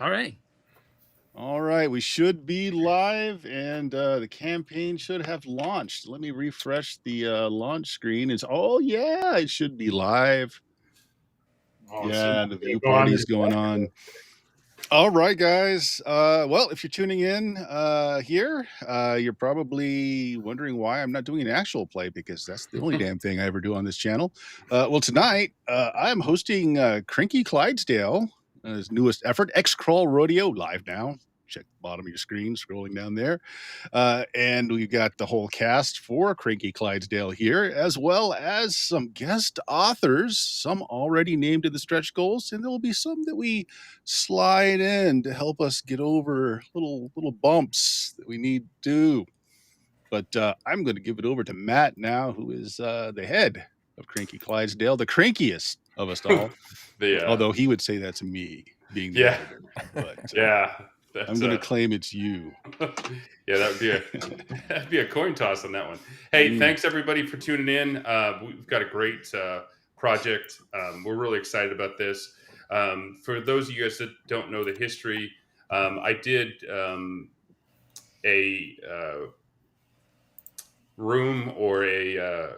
All right. All right, we should be live, and the campaign should have launched. Let me refresh the launch screen. Yeah, it should be live. Awesome. Yeah, the view party's going on. All right, guys. Well, if you're tuning in here, you're probably wondering why I'm not doing an actual play, because that's the only damn thing I ever do on this channel. Well, tonight I'm hosting Crinky Clydesdale, his newest effort, Xcrawl Rodeo, live now. Check the bottom of your screen, scrolling down there. And we've got the whole cast for Cranky Clydesdale here, as well as some guest authors, some already named in the stretch goals, and there will be some that we slide in to help us get over little bumps that we need to do. But I'm going to give it over to Matt now, who is the head of Cranky Clydesdale, the crankiest of us all. Although he would say that's me being the editor. But I'm going to claim it's you. Yeah, that'd be a coin toss on that one. Hey, thanks everybody for tuning in. We've got a great project. We're really excited about this. For those of you guys that don't know the history, I did a room or an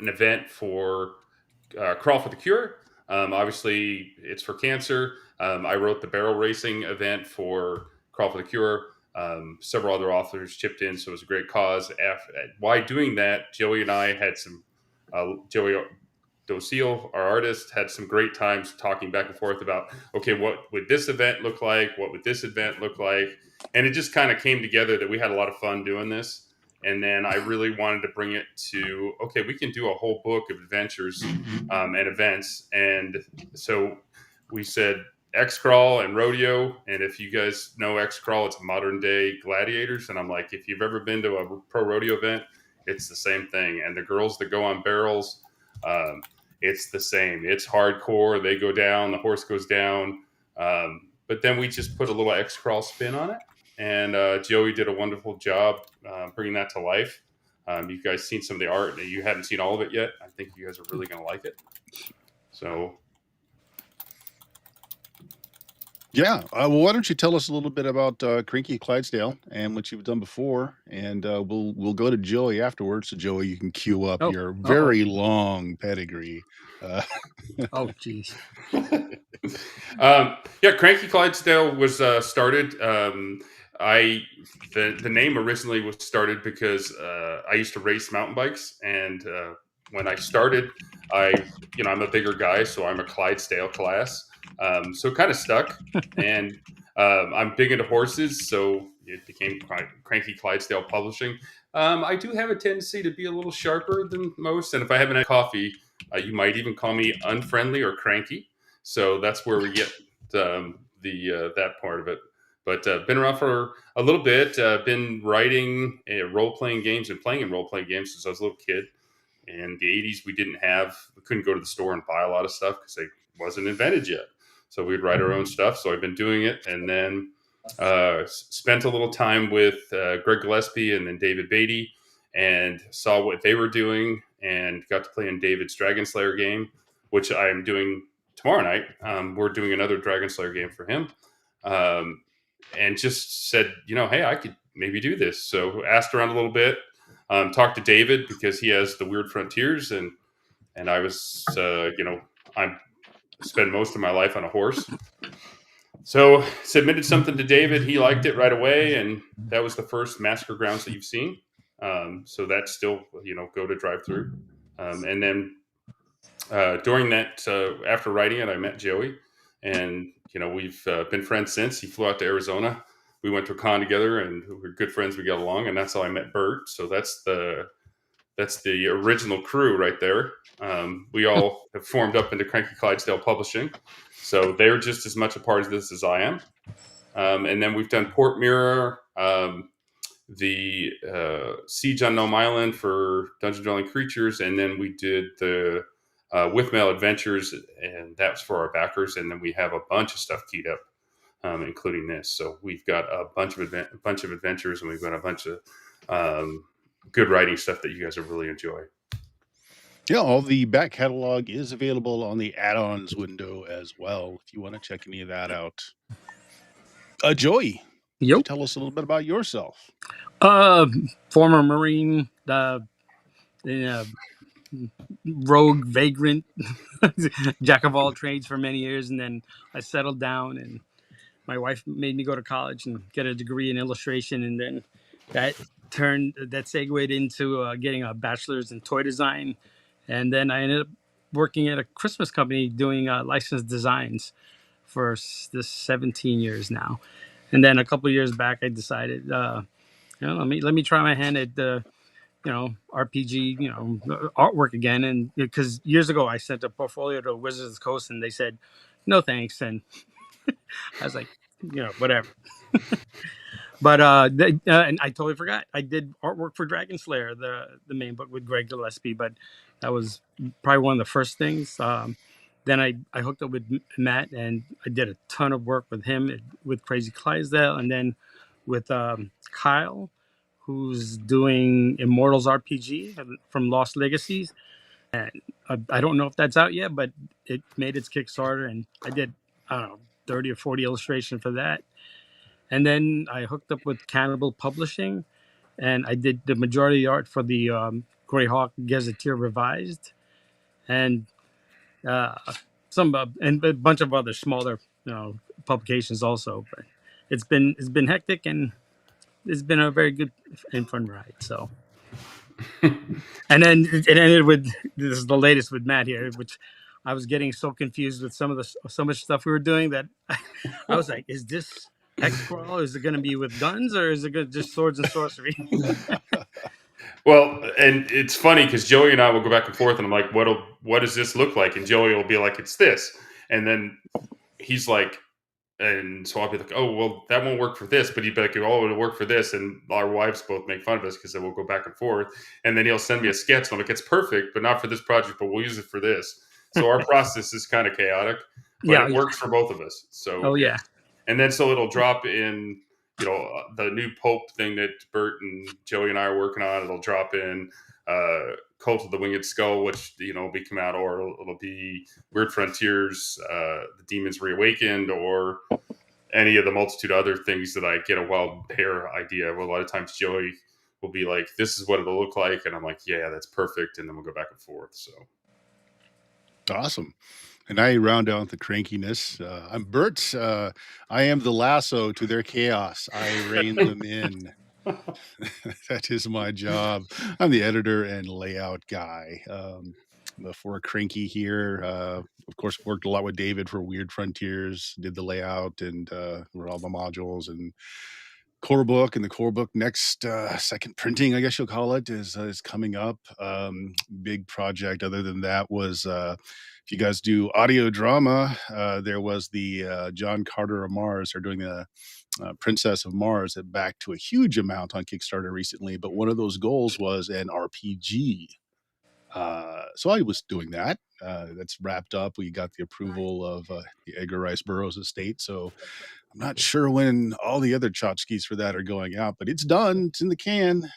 event for Crawl for the Cure. Obviously, it's for cancer. I wrote the barrel racing event for Crawl for the Cure. Several other authors chipped in, so it was a great cause. Why doing that, Joey and I had some, Joey Docil, our artist, had some great times talking back and forth about, okay, what would this event look like? What would this event look like? And it just kind of came together that we had a lot of fun doing this. And then I really wanted to bring it to, okay, we can do a whole book of adventures and events. And so we said Xcrawl and Rodeo. And if you guys know Xcrawl, it's modern day gladiators. And I'm like, if you've ever been to a pro rodeo event, it's the same thing. And the girls that go on barrels, it's the same. It's hardcore. They go down, the horse goes down. But then we just put a little Xcrawl spin on it. And Joey did a wonderful job bringing that to life. You guys seen some of the art. You haven't seen all of it yet. I think you guys are really going to like it. So, yeah. Well, why don't you tell us a little bit about Cranky Clydesdale and what you've done before, and we'll go to Joey afterwards. So, Joey, you can cue up your very long pedigree. Oh, geez. Cranky Clydesdale was started. The name originally was started because I used to race mountain bikes, and when I started, I'm a bigger guy, so I'm a Clydesdale class. So it kind of stuck, and I'm big into horses, so it became Cranky Clydesdale Publishing. I do have a tendency to be a little sharper than most, and if I haven't had coffee, you might even call me unfriendly or cranky. So that's where we get that part of it. But been around for a little bit. Been writing role-playing games and playing in role-playing games since I was a little kid. In the 80s, we couldn't go to the store and buy a lot of stuff because it wasn't invented yet. So we'd write our own stuff. So I've been doing it, and then spent a little time with Greg Gillespie and then David Baity, and saw what they were doing, and got to play in David's Dragon Slayer game, which I am doing tomorrow night. We're doing another Dragon Slayer game for him. And just said, hey, I could maybe do this. So asked around a little bit, talked to David because he has the Weird Frontiers, and I was, I spend most of my life on a horse. So submitted something to David. He liked it right away, and that was the first Massacre Grounds that you've seen. So that's still, go to drive through. And then during that, after writing it, I met Joey, and we've been friends since. He flew out to Arizona. We went to a con together, and we're good friends. We got along, and that's how I met Bert. So that's the original crew right there. We all have formed up into Cranky Clydesdale Publishing, so they're just as much a part of this as I am. And then we've done Port Mirror, the Siege on Gnome Island for Dungeon Dwelling Creatures, and then we did the Withmail Adventures, and that's for our backers. And then we have a bunch of stuff keyed up, including this. So we've got a bunch of adventures, and we've got a bunch of good writing stuff that you guys will really enjoy. Yeah, all the back catalog is available on the add-ons window as well, if you want to check any of that out. Joey, why don't you Yep. tell us a little bit about yourself? Former Marine, uh, rogue, vagrant, jack of all trades for many years, and then I settled down, and my wife made me go to college and get a degree in illustration, and then that segued into getting a bachelor's in toy design, and then I ended up working at a Christmas company doing licensed designs for this 17 years now. And then a couple of years back, I decided, let me try my hand at RPG, artwork again. And because years ago I sent a portfolio to Wizards of the Coast, and they said, no thanks. And I was like, whatever. But and I totally forgot. I did artwork for Dragon Slayer, the main book with Greg Gillespie, but that was probably one of the first things. Then I hooked up with Matt, and I did a ton of work with him with Crazy Clydesdale, and then with Kyle, who's doing Immortals RPG from Lost Legacies. And I don't know if that's out yet, but it made its Kickstarter, and I did, I don't know, 30 or 40 illustrations for that. And then I hooked up with Cannibal Publishing, and I did the majority of the art for the Greyhawk Gazetteer Revised, and uh, and a bunch of other smaller publications also. But it's been hectic, and it's been a very good and fun ride. So, and then it ended with this is the latest with Matt here, which I was getting so confused with so much stuff we were doing that I was like, is this Xcrawl? Is it going to be with guns, or is it going to just swords and sorcery? Well, and it's funny because Joey and I will go back and forth, and I'm like, what does this look like? And Joey will be like, it's this. And then he's like, and so I'll be like, oh, well, that won't work for this. But he'd be like, oh, it'll work for this. And our wives both make fun of us because then we'll go back and forth. And then he'll send me a sketch. And I'm like, it's perfect, but not for this project, but we'll use it for this. So our process is kind of chaotic, but it works for both of us. So, oh yeah. And then so it'll drop in, the new Pope thing that Bert and Joey and I are working on. It'll drop in Cult of the Winged Skull, which will be come out, or it'll be Weird Frontiers, The Demons Reawakened, or any of the multitude of other things that I get a wild hair idea. Well, a lot of times Joey will be like, "This is what it'll look like," and I'm like, "Yeah, that's perfect," and then we'll go back and forth. So awesome. And I round out the crankiness. I'm Bert. I am the lasso to their chaos. I rein them in. That is my job. I'm the editor and layout guy. For Cranky here, of course, worked a lot with David for Weird Frontiers, did the layout and wrote all the modules and core book. And the core book next second printing, I guess you'll call it, is coming up. Big project. Other than that was if you guys do audio drama, there was the John Carter of Mars. They're doing the Princess of Mars that backed to a huge amount on Kickstarter recently. But one of those goals was an RPG. So I was doing that. That's wrapped up. We got the approval of the Edgar Rice Burroughs estate. So I'm not sure when all the other tchotchkes for that are going out, but it's done. It's in the can.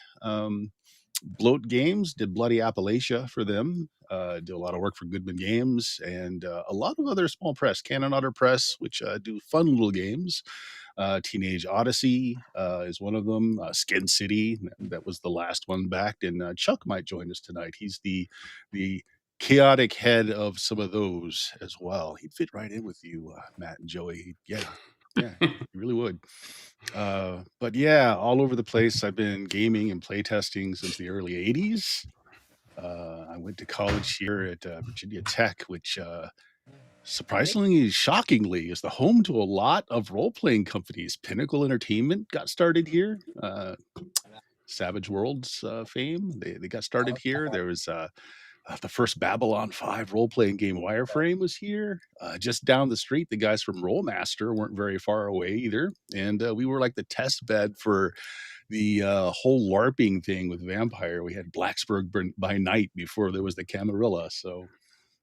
Bloat Games did Bloody Appalachia for them. Do a lot of work for Goodman Games and a lot of other small press, Cannon Otter Press, which do fun little games. Teenage Odyssey is one of them. Skin City, that was the last one backed, and Chuck might join us tonight. He's the chaotic head of some of those as well. He'd fit right in with you, Matt and Joey. Yeah, he really would. But yeah, all over the place. I've been gaming and playtesting since the early 80s. I went to college here at Virginia Tech, which surprisingly, shockingly, is the home to a lot of role-playing companies. Pinnacle Entertainment got started here. Savage Worlds fame, they got started here. There was the first Babylon 5 role-playing game, Wireframe, was here. Just down the street, the guys from Rollmaster weren't very far away either. And we were like the test bed for the whole LARPing thing with Vampire. We had Blacksburg by Night before there was the Camarilla. So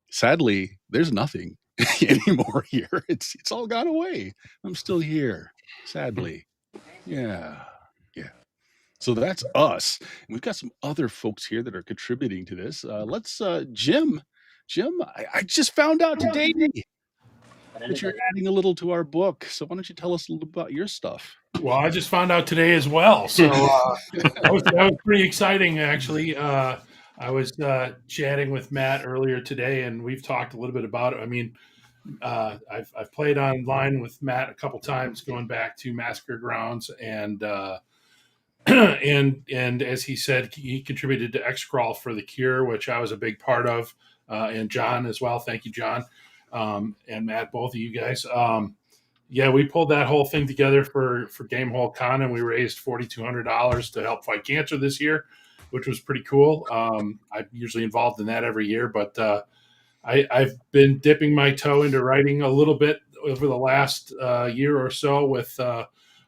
sadly, there's nothing anymore here. It's all gone away. I'm still here, sadly. Yeah. So that's us. And we've got some other folks here that are contributing to this. Let's Jim. Jim, I just found out today that you're adding a little to our book. So why don't you tell us a little about your stuff? Well, I just found out today as well. So that was pretty exciting, actually. I was chatting with Matt earlier today, and we've talked a little bit about it. I mean, I've played online with Matt a couple times, going back to Massacre Grounds, and and as he said, he contributed to Xcrawl for the Cure, which I was a big part of, and John as well. Thank you, John, and Matt, both of you guys. Yeah, we pulled that whole thing together for Gamehole Con, and we raised $4,200 to help fight cancer this year, which was pretty cool. I'm usually involved in that every year, but I've been dipping my toe into writing a little bit over the last year or so with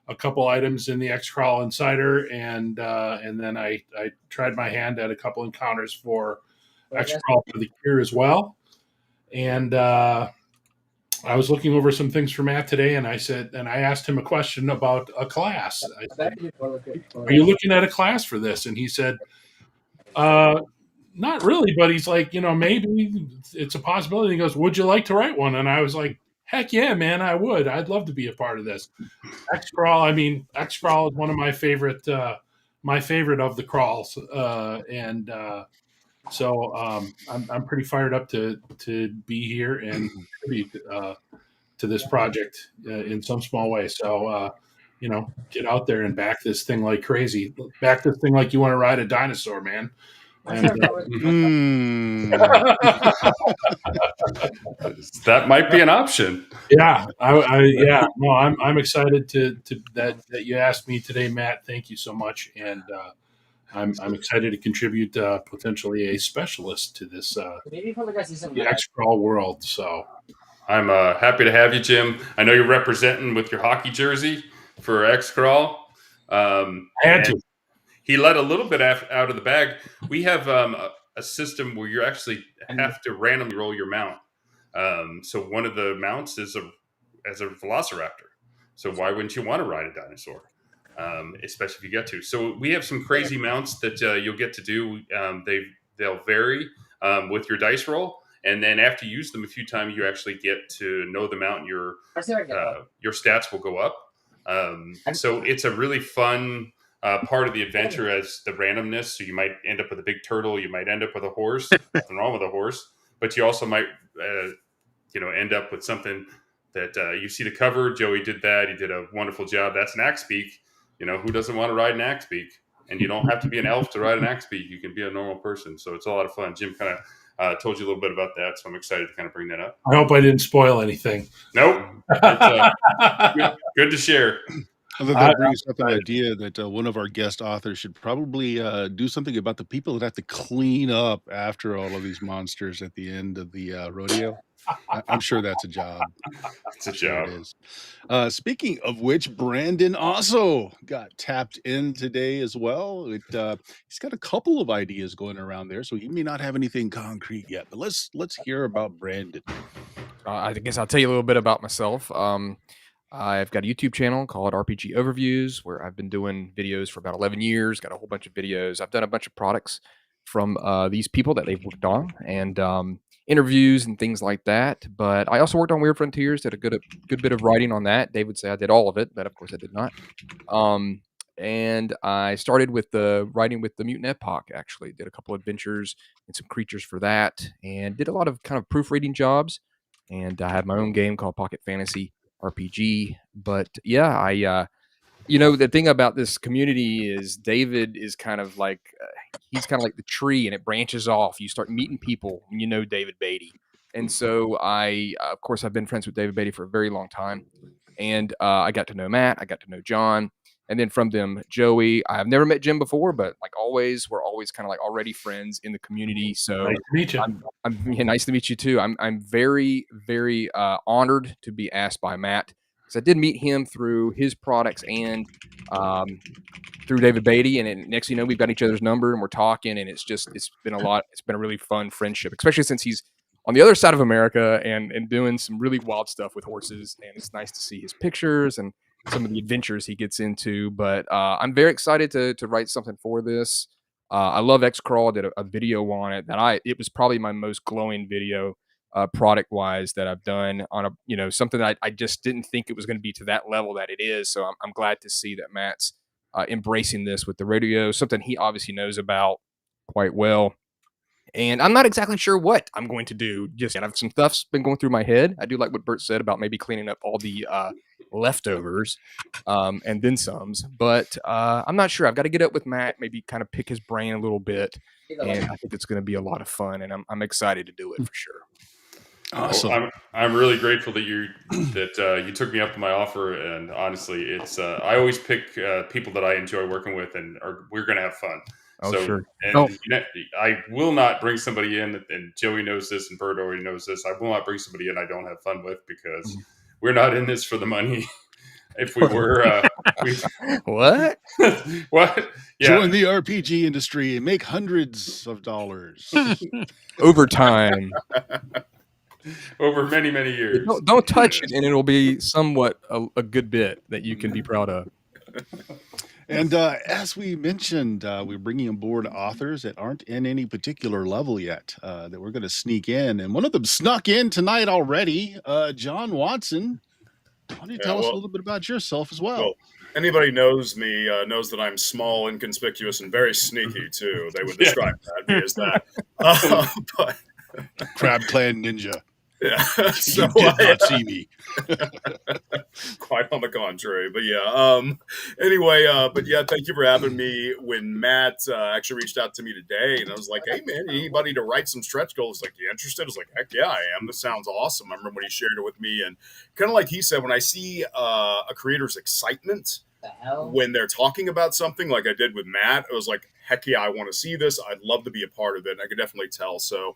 a couple items in the Xcrawl Insider, and then I tried my hand at a couple encounters for Xcrawl for the Cure as well, and I was looking over some things for Matt today, and I asked him a question about a class. I said, "Are you looking at a class for this?" And he said, "Not really," but he's like, maybe it's a possibility. He goes, "Would you like to write one?" And I was like, "Heck yeah, man, I would. I'd love to be a part of this." Xcrawl is one of my favorite of the crawls, and so I'm pretty fired up to be here and contribute to this project in some small way. So get out there and back this thing like crazy. Back this thing like you want to ride a dinosaur, man. And, that might be an option. yeah, I'm excited to that you asked me today, Matt. Thank you so much, and I'm excited to contribute potentially a specialist to this the Xcrawl world. So I'm happy to have you, Jim. I know you're representing with your hockey jersey for Xcrawl. I had to. He let a little bit out of the bag. We have a system where you actually have to randomly roll your mount. So one of the mounts is a velociraptor. So why wouldn't you want to ride a dinosaur? Especially if you get to. So we have some crazy mounts that you'll get to do. They'll vary with your dice roll, and then after you use them a few times, you actually get to know the mount. Your stats will go up. So it's a really fun part of the adventure as the randomness. So you might end up with a big turtle. You might end up with a horse. Nothing wrong with a horse, but you also might end up with something that you see the cover. Joey did that. He did a wonderful job. That's an Axbeak. Who doesn't want to ride an Axbeak? And you don't have to be an elf to ride an Axbeak. You can be a normal person. So it's a lot of fun. Jim kind of told you a little bit about that, so I'm excited to kind of bring that up. I hope I didn't spoil anything. Nope. It's good to share. That brings up an idea that one of our guest authors should probably do something about the people that have to clean up after all of these monsters at the end of the rodeo. I'm sure that's a job. It's a job. It is. Speaking of which, Brandon also got tapped in today as well. He's got a couple of ideas going around there, so he may not have anything concrete yet. But let's hear about Brandon. I guess I'll tell you a little bit about myself. I've got a YouTube channel called RPG Overviews, where I've been doing videos for about 11 years. Got a whole bunch of videos. I've done a bunch of products from these people that they've worked on, and interviews and things like that. But I also worked on Weird Frontiers, did a good bit of writing on that. Dave would say I did all of it, but of course I did not. And I started with the writing with the Mutant Epoch, actually. Did a couple adventures and some creatures for that, and did a lot of kind of proofreading jobs. And I have my own game called Pocket Fantasy RPG. But yeah, the thing about this community is David is kind of like, he's kind of like the tree, and it branches off. You start meeting people when you know David Baity. And so of course, I've been friends with David Baity for a very long time. And I got to know Matt, I got to know John. And then from them, Joey. I've never met Jim before, but like always, we're always kind of like already friends in the community. So nice to meet you. Nice to meet you too. I'm very, very honored to be asked by Matt, because I did meet him through his products and through David Baity. And next thing you know, we've got each other's number and we're talking, and it's been a lot. It's been a really fun friendship, especially since he's on the other side of America and doing some really wild stuff with horses. And it's nice to see his pictures and some of the adventures he gets into. But I'm very excited to write something for this. I love Xcrawl. Did a video on it it was probably my most glowing video product wise that I've done on something that I just didn't think it was going to be to that level that it is. So I'm glad to see that Matt's embracing this with the rodeo, something he obviously knows about quite well. And I'm not exactly sure what I'm going to do just yet. Some stuff's been going through my head. I do like what Bert said about maybe cleaning up all the leftovers and then somes. But I'm not sure. I've got to get up with Matt, maybe kind of pick his brain a little bit. And I think it's going to be a lot of fun. And I'm excited to do it for sure. Awesome. Well, I'm really grateful that you took me up on my offer, and honestly, it's I always pick people that I enjoy working with, and we're going to have fun. Oh, so, sure. And I will not bring somebody in, and Joey knows this, and Bert already knows this. I will not bring somebody in I don't have fun with, because we're not in this for the money. If we were, what? What? Yeah. Join the RPG industry and make hundreds of dollars over time. Over many, many years. Don't touch it, and it'll be somewhat a good bit that you can be proud of. And as we mentioned, we're bringing aboard authors that aren't in any particular level yet, that we're going to sneak in. And one of them snuck in tonight already, John Watson. Why don't you tell us a little bit about yourself as well? Anybody knows me knows that I'm small, inconspicuous, and very sneaky, too. They would describe me as that. But Crab Clan Ninja. Yeah, so you did not see me. Quite on the contrary, but yeah. Anyway, but yeah, thank you for having me. When Matt actually reached out to me today, and I was like, "Hey, man, anybody to write some stretch goals?" Like, you interested? I was like, "Heck yeah, I am. This sounds awesome." I remember when he shared it with me, and kind of like he said, when I see a creator's excitement when they're talking about something, like I did with Matt, I was like, heck yeah, I want to see this. I'd love to be a part of it. And I could definitely tell. So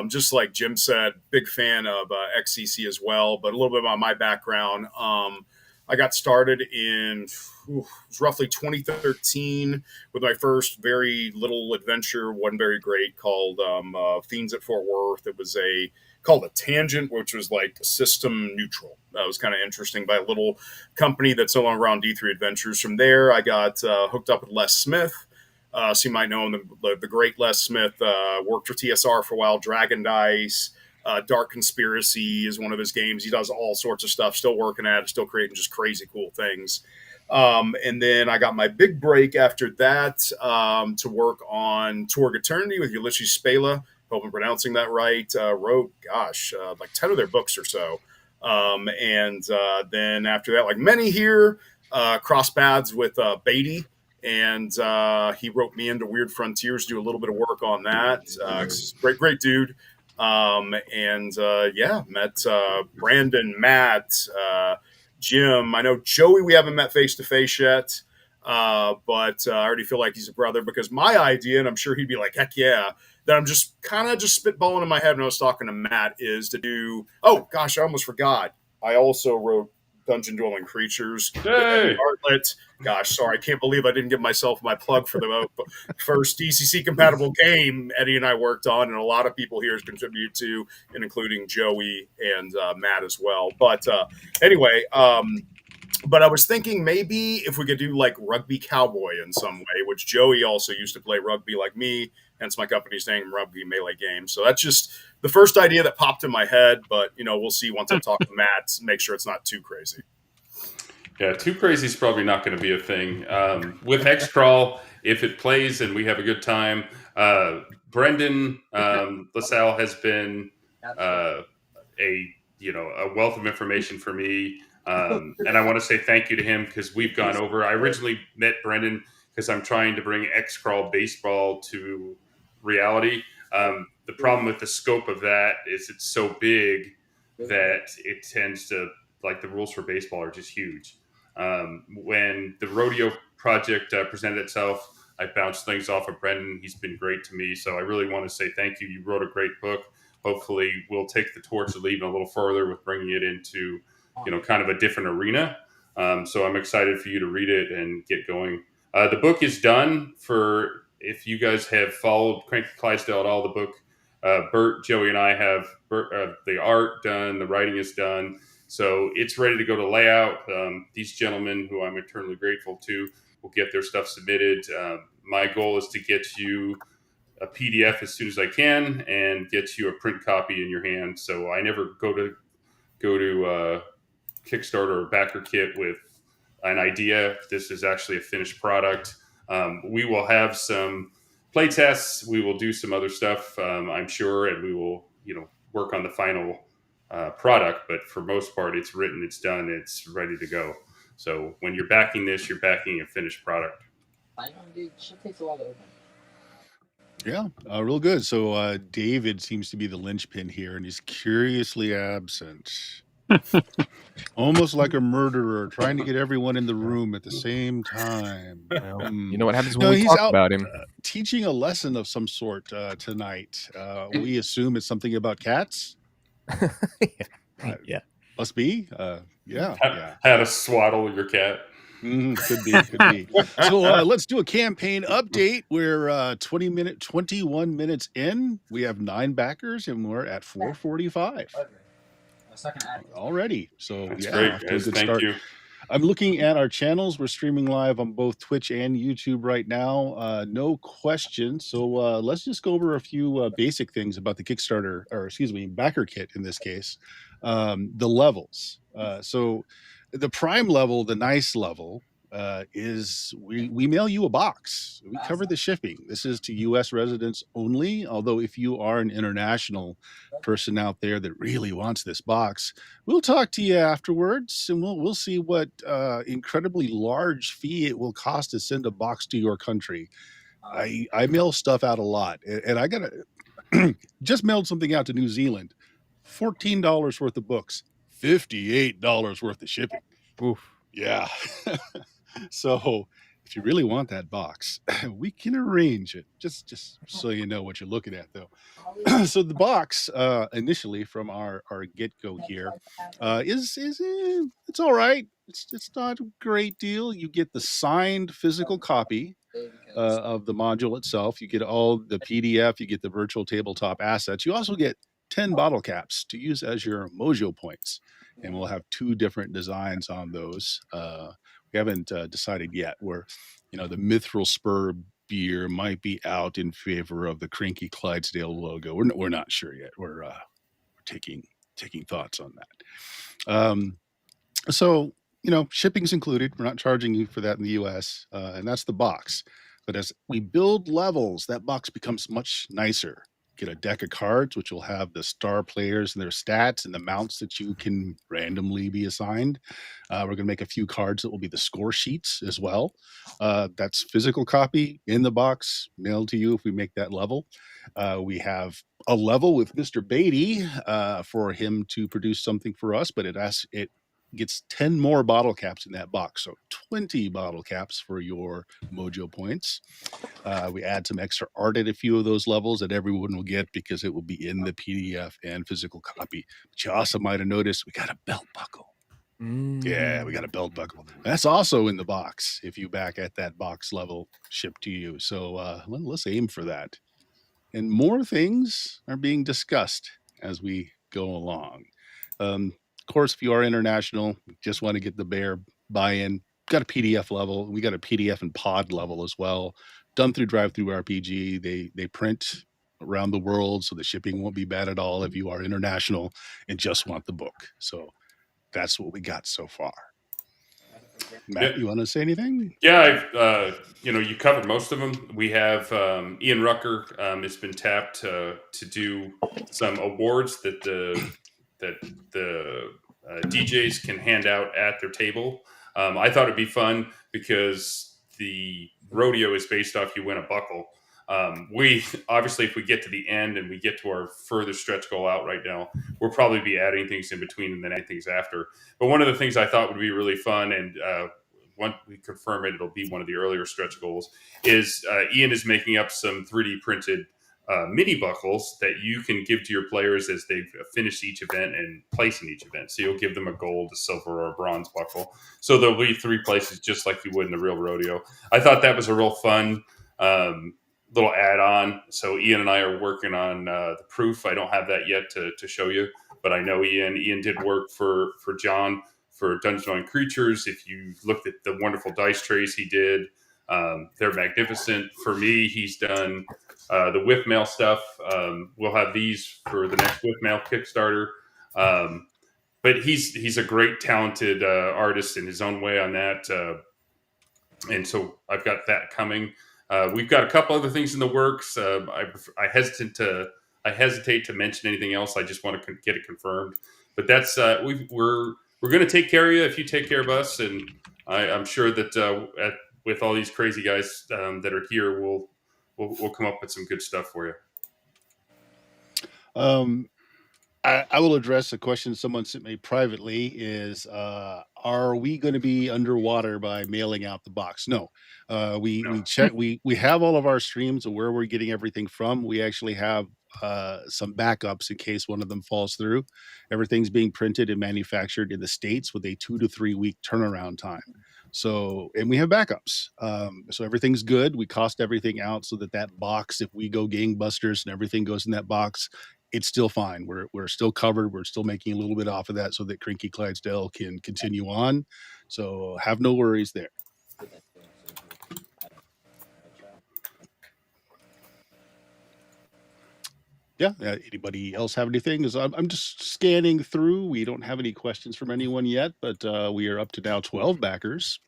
just like Jim said, big fan of XCC as well, but a little bit about my background. I got started in it was roughly 2013 with my first very little adventure, wasn't very great, called Fiends at Fort Worth. It was called a Tangent, which was like system neutral. That was kind of interesting, by a little company that's no longer on D3 Adventures. From there, I got hooked up with Les Smith. So you might know him, the great Les Smith, worked for TSR for a while, Dragon Dice, Dark Conspiracy is one of his games. He does all sorts of stuff, still working at it, still creating just crazy cool things. And then I got my big break after that to work on Torg Eternity with Ulysses Spela. Hope I'm pronouncing that right. Wrote, like 10 of their books or so. And then after that, like many here, cross paths with Baity. And he wrote me into Weird Frontiers, do a little bit of work on that. Great dude. Met Brandon, Matt, Jim. I know Joey we haven't met face-to-face yet, but I already feel like he's a brother, because my idea, and I'm sure he'd be like, heck yeah, that I'm just kind of spitballing in my head when I was talking to Matt, is to do, I almost forgot. I also wrote Dungeon Dwelling Creatures. Hey. Bartlett. Gosh, sorry, I can't believe I didn't give myself my plug for the first DCC compatible game Eddie and I worked on, and a lot of people here has contributed to, and including Joey and Matt as well. But anyway, but I was thinking maybe if we could do like Rugby Cowboy in some way, which Joey also used to play rugby like me, hence my company's name, Rugby Melee Games. So that's just the first idea that popped in my head, but we'll see once I talk to Matt, make sure it's not too crazy. Yeah, too crazy is probably not going to be a thing. With Xcrawl, if it plays and we have a good time, Brendan LaSalle has been a wealth of information for me. And I want to say thank you to him, because we've gone over. I originally met Brendan because I'm trying to bring Xcrawl baseball to reality. The problem with the scope of that is it's so big that it tends to, like, the rules for baseball are just huge. When the rodeo project presented itself, I bounced things off of Brendan. He's been great to me. So I really want to say thank you. You wrote a great book. Hopefully we'll take the torch of leading a little further with bringing it into, kind of a different arena. So I'm excited for you to read it and get going. The book is done. For if you guys have followed Cranky Clydesdale at all, the book, Bert, Joey, and I have the art done, the writing is done. So it's ready to go to layout. These gentlemen, who I'm eternally grateful to, will get their stuff submitted. My goal is to get you a PDF as soon as I can and get you a print copy in your hand. So I never go to Kickstarter or backer kit with an idea. This is actually a finished product. We will have some play tests. We will do some other stuff, I'm sure, and we will, work on the final product. But for most part, it's written, it's done, it's ready to go. So when you're backing this, you're backing a finished product. Shit takes a while to open. Yeah, real good. So David seems to be the linchpin here, and he's curiously absent. Almost like a murderer trying to get everyone in the room at the same time. Well, you know what happens when No, we he's talk out about him? teaching a lesson of some sort tonight. We assume it's something about cats. Yeah. Must be. Yeah. How to swaddle your cat. Could be. So let's do a campaign update. We're 21 minutes in. We have 9 backers, and we're at 445 already. So That's yeah, great, off to a guys. good Thank start. you. I'm looking at our channels. We're streaming live on both Twitch and YouTube right now. No questions. So let's just go over a few basic things about the Kickstarter, or excuse me, backer kit in this case. The levels. So the prime level, the nice level, is we mail you a box. We cover the shipping. This is to U.S. residents only. Although if you are an international person out there that really wants this box, we'll talk to you afterwards, and we'll see what incredibly large fee it will cost to send a box to your country. I mail stuff out a lot, and I gotta just mailed something out to New Zealand. $14 worth of books, $58 worth of shipping. Oof. Yeah. So if you really want that box, we can arrange it. Just so you know what you're looking at, though. So the box initially from our get-go here is it's all right. It's not a great deal. You get the signed physical copy of the module itself. You get all the PDF. You get the virtual tabletop assets. You also get 10 bottle caps to use as your mojo points, and we'll have 2 different designs on those. We haven't decided yet where, the Mithril Spur beer might be out in favor of the Cranky Clydesdale logo. We're not sure yet. We're taking thoughts on that. So, shipping's included. We're not charging you for that in the US, and that's the box. But as we build levels, that box becomes much nicer. Get a deck of cards, which will have the star players and their stats and the mounts that you can randomly be assigned. We're going to make a few cards that will be the score sheets as well. That's physical copy in the box, mailed to you if we make that level. We have a level with Mr. Baity for him to produce something for us, but it gets 10 more bottle caps in that box. So 20 bottle caps for your mojo points. We add some extra art at a few of those levels that everyone will get because it will be in the PDF and physical copy. But you also might have noticed we got a belt buckle. Yeah, we got a belt buckle. That's also in the box if you back at that box level shipped to you. So let's aim for that. And more things are being discussed as we go along. Of course, if you are international, just want to get the bare buy-in, got a PDF level. We got a PDF and pod level as well. Done through Drive-Thru RPG. They print around the world, so the shipping won't be bad at all if you are international and just want the book. So that's what we got so far. Matt, you want to say anything? Yeah, you covered most of them. We have Ian Rucker has been tapped to do some awards that the DJs can hand out at their table. I thought it'd be fun because the rodeo is based off you win a buckle. We obviously, if we get to the end and we get to our further stretch goal out right now, we'll probably be adding things in between and then adding things after. But one of the things I thought would be really fun, and once we confirm it, it'll be one of the earlier stretch goals, is Ian is making up some 3D printed mini buckles that you can give to your players as they've finished each event and place in each event. So you'll give them a gold, a silver, or a bronze buckle. So there'll be 3 places just like you would in the real rodeo. I thought that was a real fun little add-on. So Ian and I are working on the proof. I don't have that yet to show you, but I know Ian. Ian did work for John for Dungeons and Creatures. If you looked at the wonderful dice trays he did, they're magnificent. For me, he's done the whip mail stuff. We'll have these for the next whip mail Kickstarter. But he's a great, talented artist in his own way on that. And so I've got that coming. We've got a couple other things in the works. I hesitate to mention anything else. I just want to get it confirmed. But that's we're going to take care of you if you take care of us, and I'm sure that with all these crazy guys that are here, we'll come up with some good stuff for you. I will address a question someone sent me privately is, are we going to be underwater by mailing out the box? No, we check, we have all of our streams of where we're getting everything from. We actually have some backups in case one of them falls through. Everything's being printed and manufactured in the States with a 2 to 3 week turnaround time. So, and we have backups. So everything's good. We cost everything out so that box, if we go gangbusters and everything goes in that box, it's still fine. We're still covered. We're still making a little bit off of that so that Crinky Clydesdale can continue on. So have no worries there. Yeah. Anybody else have anything? I'm just scanning through. We don't have any questions from anyone yet, but we are up to now 12 backers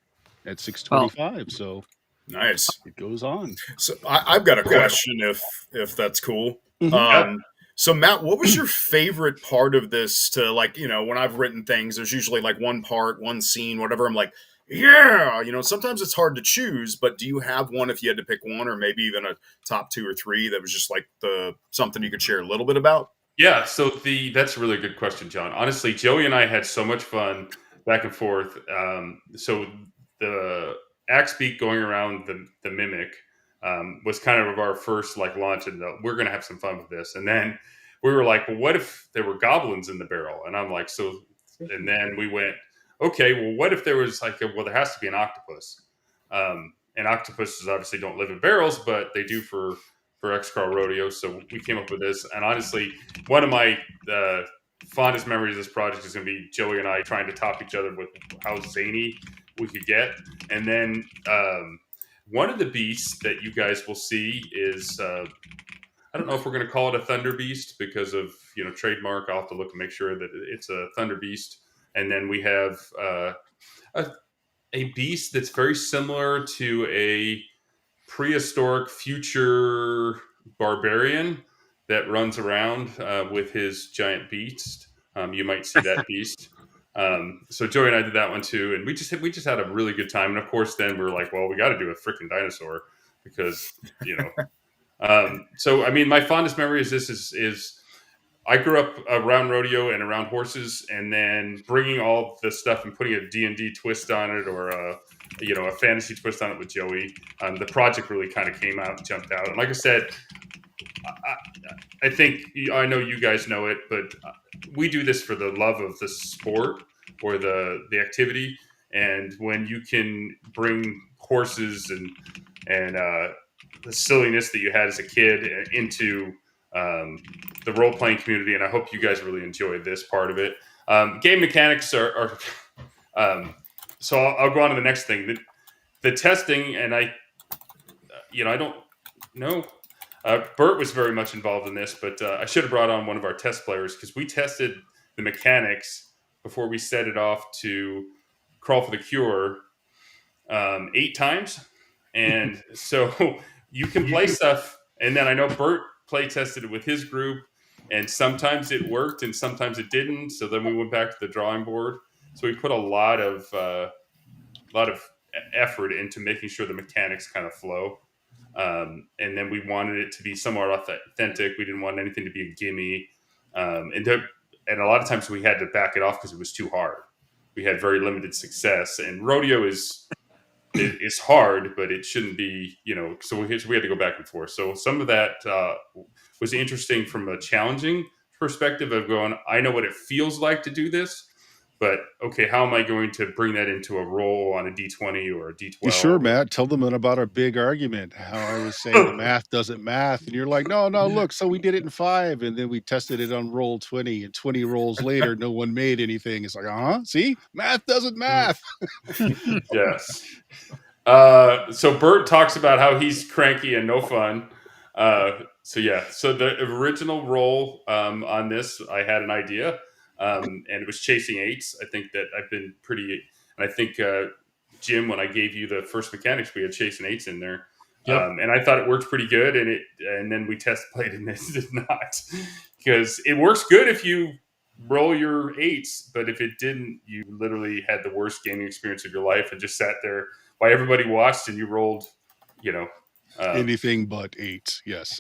at 625. So nice. It goes on. So I've got a question, if that's cool. Mm-hmm. So Matt, what was your favorite part of this? To, like, you know, when I've written things, there's usually like one part, one scene, whatever. I'm like, yeah, you know, sometimes it's hard to choose, but do you have one, if you had to pick one, or maybe even a top 2 or 3 that was just like something you could share a little bit about? Yeah, so that's a really good question, John. Honestly, Joey and I had so much fun back and forth. So the axe beat going around the mimic was kind of our first like launch, and we're going to have some fun with this. And then we were like, well, what if there were goblins in the barrel? And I'm like, and then we went, okay, well, what if there was like, well, there has to be an octopus. And octopuses obviously don't live in barrels, but they do for Xcrawl Rodeo. So we came up with this. And honestly, one of my fondest memories of this project is going to be Joey and I trying to top each other with how zany we could get. And then one of the beasts that you guys will see is, I don't know if we're going to call it a Thunder Beast because of, you know, trademark. I'll have to look and make sure that it's a Thunder Beast. And then we have a beast that's very similar to a prehistoric future barbarian that runs around with his giant beast. You might see that beast. So Joey and I did that one too, and we just had a really good time. And of course, then we were like, well, we got to do a freaking dinosaur because, you know. So I mean, my fondest memory is this is I grew up around rodeo and around horses, and then bringing all the stuff and putting a D&D twist on it, or a fantasy twist on it with Joey. The project really kind of came out and jumped out. And like I said, I think I know you guys know it, but we do this for the love of the sport or the activity. And when you can bring horses and the silliness that you had as a kid into the role-playing community, and I hope you guys really enjoy this part of it. Game mechanics are so I'll go on to the next thing. The testing, and I don't know. Bert was very much involved in this, but I should have brought on one of our test players because we tested the mechanics before we set it off to Crawl for the Cure 8 times. And so you can play stuff, and then I know Bert play tested it with his group, and sometimes it worked and sometimes it didn't. So then we went back to the drawing board. So we put a lot of effort into making sure the mechanics kind of flow. And then we wanted it to be somewhat authentic. We didn't want anything to be a gimme. And a lot of times we had to back it off because it was too hard. We had very limited success, and rodeo is hard, but it shouldn't be, so we had to go back and forth. So some of that was interesting from a challenging perspective of going, I know what it feels like to do this, But okay, how am I going to bring that into a roll on a D20 or a You sure, D12? Matt? Tell them about our big argument, how I was saying the math doesn't math, and you're like, "No, no, look, so we did it in 5, and then we tested it on roll 20, and 20 rolls later, no one made anything." It's like, "Uh-huh, see? Math doesn't math." Yes. So Bert talks about how he's cranky and no fun. So yeah, so the original roll on this, I had an idea, and it was chasing 8s. I think that I've been pretty, and I think Jim, when I gave you the first mechanics, we had chasing 8s in there, Yep. and I thought it worked pretty good. And then we test played, and it did not, because it works good if you roll your 8s, but if it didn't, you literally had the worst gaming experience of your life and just sat there while everybody watched and you rolled, Anything but 8, yes.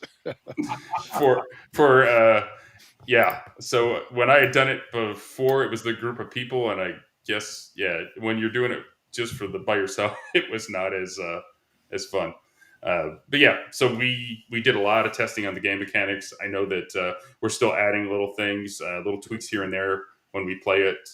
yeah. So when I had done it before, it was the group of people, and I guess when you're doing it just by yourself, it was not as fun. But yeah, so we did a lot of testing on the game mechanics. I know that we're still adding little things, little tweaks here and there when we play it.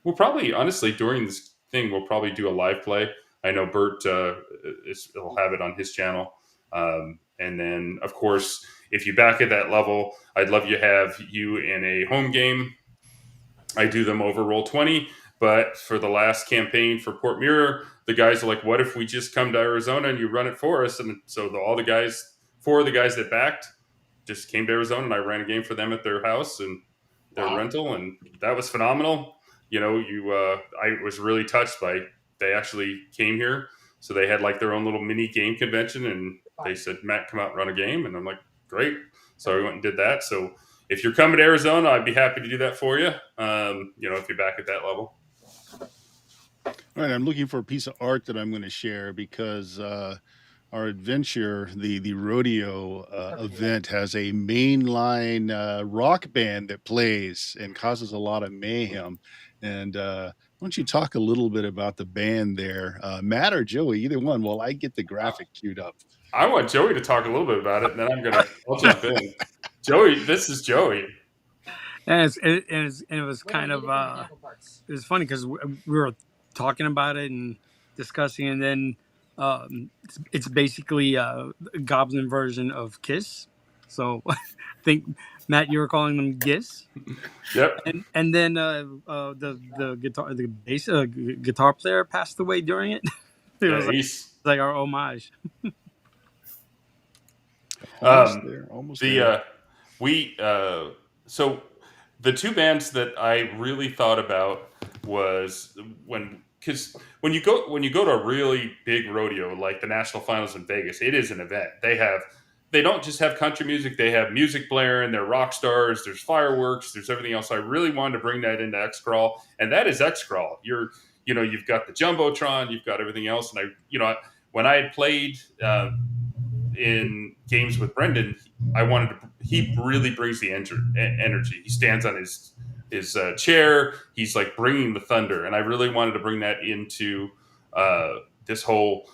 We'll probably, honestly, during this thing, we'll probably do a live play. I know Bert will have it on his channel. And then, of course, if you back at that level, I'd love you have you in a home game. I do them over Roll20, but for the last campaign for Port Mirror, the guys are like, what if we just come to Arizona and you run it for us? And so four of the guys that backed just came to Arizona, and I ran a game for them at their house and their rental, and that was phenomenal. I was really touched by, they actually came here. So they had like their own little mini game convention, and they said, Matt, come out and run a game. And I'm like, great. So we went and did that. So if you're coming to Arizona, I'd be happy to do that for you. If you're back at that level. All right, I'm looking for a piece of art that I'm going to share because our adventure, the rodeo event, has a mainline rock band that plays and causes a lot of mayhem. And why don't you talk a little bit about the band there, Matt or Joey, either one, while I get the graphic queued up. I want Joey to talk a little bit about it, and then I'll jump in. Joey, this is Joey. And it was kind of it was funny because we were talking about it and discussing, and then it's basically a goblin version of Kiss. So I think, Matt, you were calling them Giss. Yep. And then the bass guitar player passed away during it. It was like our homage. So the two bands that I really thought about was because when you go to a really big rodeo like the National Finals in Vegas, it is an event. They don't just have country music; they have music blaring. They're rock stars. There's fireworks. There's everything else. I really wanted to bring that into Xcrawl, and that is Xcrawl. You've got the jumbotron, you've got everything else, and when I had played in games with Brendan, he really brings the energy. He stands on his chair. He's like bringing the thunder, and I really wanted to bring that into this whole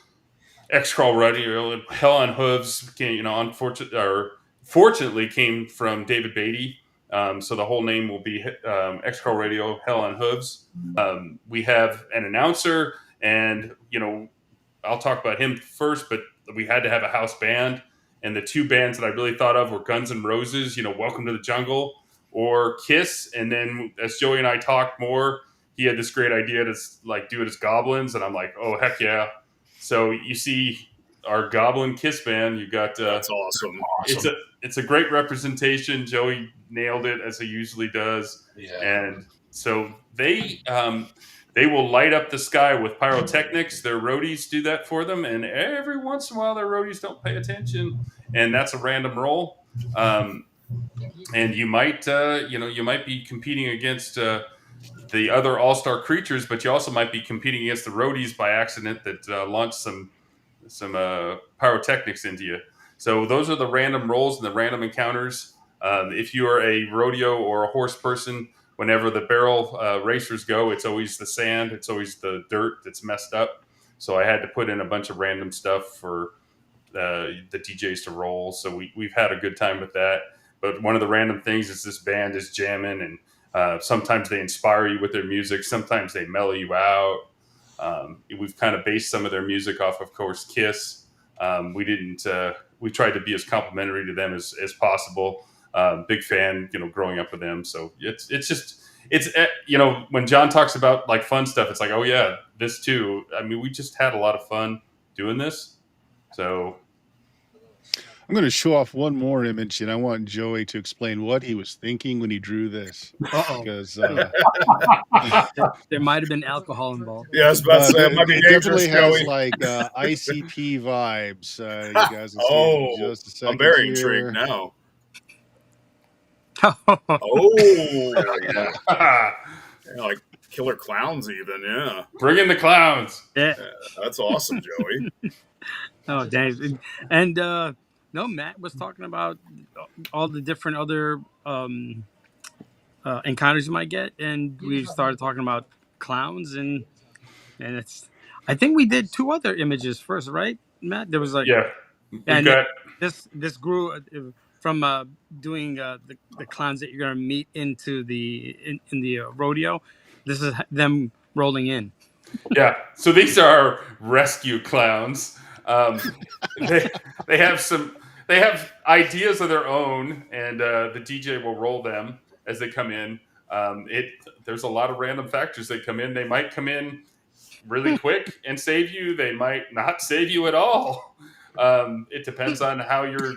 Xcrawl Rodeo. Hell on Hooves, fortunately came from David Baity. So the whole name will be Xcrawl Radio Hell on Hooves. We have an announcer, and I'll talk about him first, but we had to have a house band, and the two bands that I really thought of were Guns N' Roses, Welcome to the Jungle, or Kiss. And then as Joey and I talked more, he had this great idea to do it as goblins, and I'm like, oh heck yeah! So you see our Goblin Kiss band. You got that's awesome. It's a great representation. Joey nailed it as he usually does, and so they will light up the sky with pyrotechnics. Their roadies do that for them, and every once in a while their roadies don't pay attention, and that's a random roll. And you might be competing against the other all-star creatures, but you also might be competing against the roadies by accident that launch some pyrotechnics into you. So those are the random rolls and the random encounters. If you are a rodeo or a horse person, whenever the barrel racers go, it's always the sand, it's always the dirt that's messed up. So I had to put in a bunch of random stuff for the DJs to roll. So we've had a good time with that. But one of the random things is this band is jamming, and Sometimes they inspire you with their music. Sometimes they mellow you out. We've kind of based some of their music off, of course, Kiss. We didn't. We tried to be as complimentary to them as possible. Big fan, growing up with them. So it's when John talks about like fun stuff, it's like, oh yeah, this too. I mean, we just had a lot of fun doing this. So I'm going to show off one more image, and I want Joey to explain what he was thinking when he drew this. Uh-oh. Because there might have been alcohol involved. Yeah, I was about to say it might be it dangerous, definitely has Joey. like ICP vibes. You guys will see in just a second. I'm very here. intrigued now. Yeah, like killer clowns, even. Yeah, bring in the clowns. Yeah. That's awesome, Joey. Oh, dang. And no, Matt was talking about all the different other encounters you might get, and we started talking about clowns, and it's. I think we did 2 other images first, right, Matt? There was like this grew from doing the clowns that you're gonna meet into the in the rodeo. This is them rolling in. Yeah, so these are rescue clowns. They have ideas of their own, and the DJ will roll them as they come in. There's a lot of random factors that come in. They might come in really quick and save you. They might not save you at all. It depends on how you're.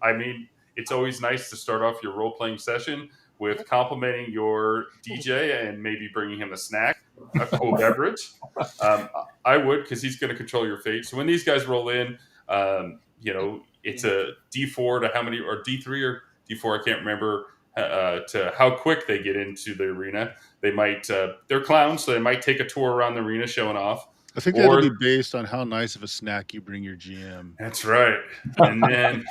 I mean, it's always nice to start off your role-playing session with complimenting your DJ and maybe bringing him a snack, a cool beverage. I would, because he's going to control your fate. So when these guys roll in, it's a D4 to how many, or D3 or D4, I can't remember, to how quick they get into the arena. They might, they're clowns, so they might take a tour around the arena showing off. I think that'll be based on how nice of a snack you bring your GM. That's right. And then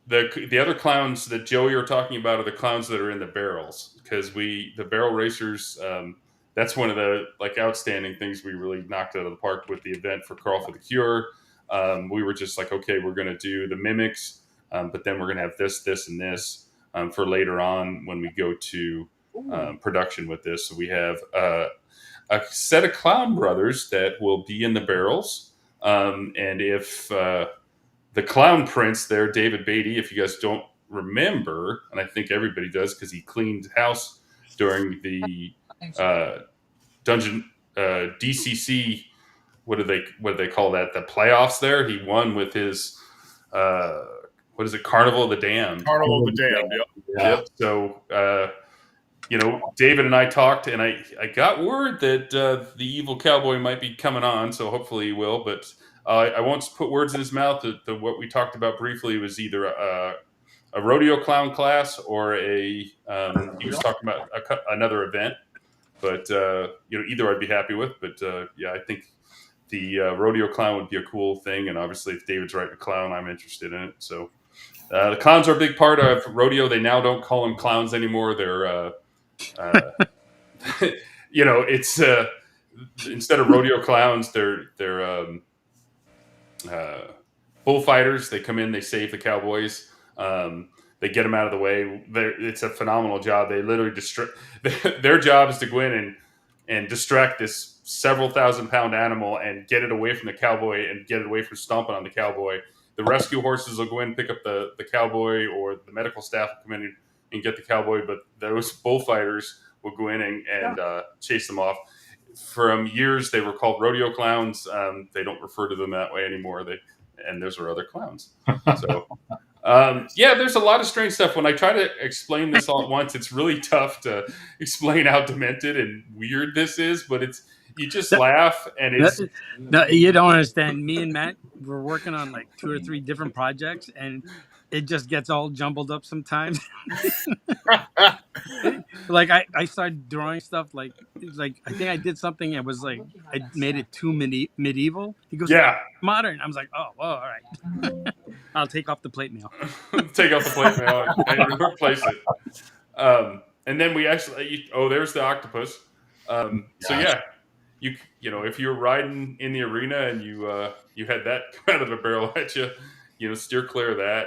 the other clowns that Joey are talking about are the clowns that are in the barrels, because the barrel racers, that's one of the outstanding things we really knocked out of the park with the event for Crawl for the Cure. We were just like, okay, we're going to do the mimics, but then we're going to have this, and this for later on when we go to production with this. So we have a set of clown brothers that will be in the barrels. And if the clown prince there, David Baity, if you guys don't remember, and I think everybody does because he cleaned house during the dungeon DCC, what do they call that? The playoffs there. He won with his what is it? Carnival of the Damned. Carnival of the Damned. Yep. So David and I talked, and I got word that the evil cowboy might be coming on. So hopefully he will. But I won't put words in his mouth. What we talked about briefly was either a rodeo clown class or he was talking about another event. But either I'd be happy with. But I think the rodeo clown would be a cool thing. And obviously, if David's writing a clown, I'm interested in it. So the clowns are a big part of rodeo. They now don't call them clowns anymore. They're it's instead of rodeo clowns, they're bullfighters. They come in, they save the cowboys. They get them out of the way. It's a phenomenal job. They literally their job is to go in and distract this several thousand-pound animal and get it away from the cowboy and get it away from stomping on the cowboy. The rescue horses will go in and pick up the cowboy, or the medical staff will come in and get the cowboy, but those bullfighters will go in and chase them off. From years, they were called rodeo clowns. They don't refer to them that way anymore. And those are other clowns. So, there's a lot of strange stuff. When I try to explain this all at once, it's really tough to explain how demented and weird this is, but you just laugh, and it's... No, you don't understand. Me and Matt, we're working on like 2 or 3 different projects, and it just gets all jumbled up sometimes. Like I started drawing stuff like I think I did something. It was like I made it too medieval. He goes, yeah, modern. I was like, oh, well, all right. I'll take off the plate mail. Take off the plate mail and replace it. And then we actually, there's the octopus. So yeah, if you're riding in the arena and you had that come out of a barrel at you, steer clear of that.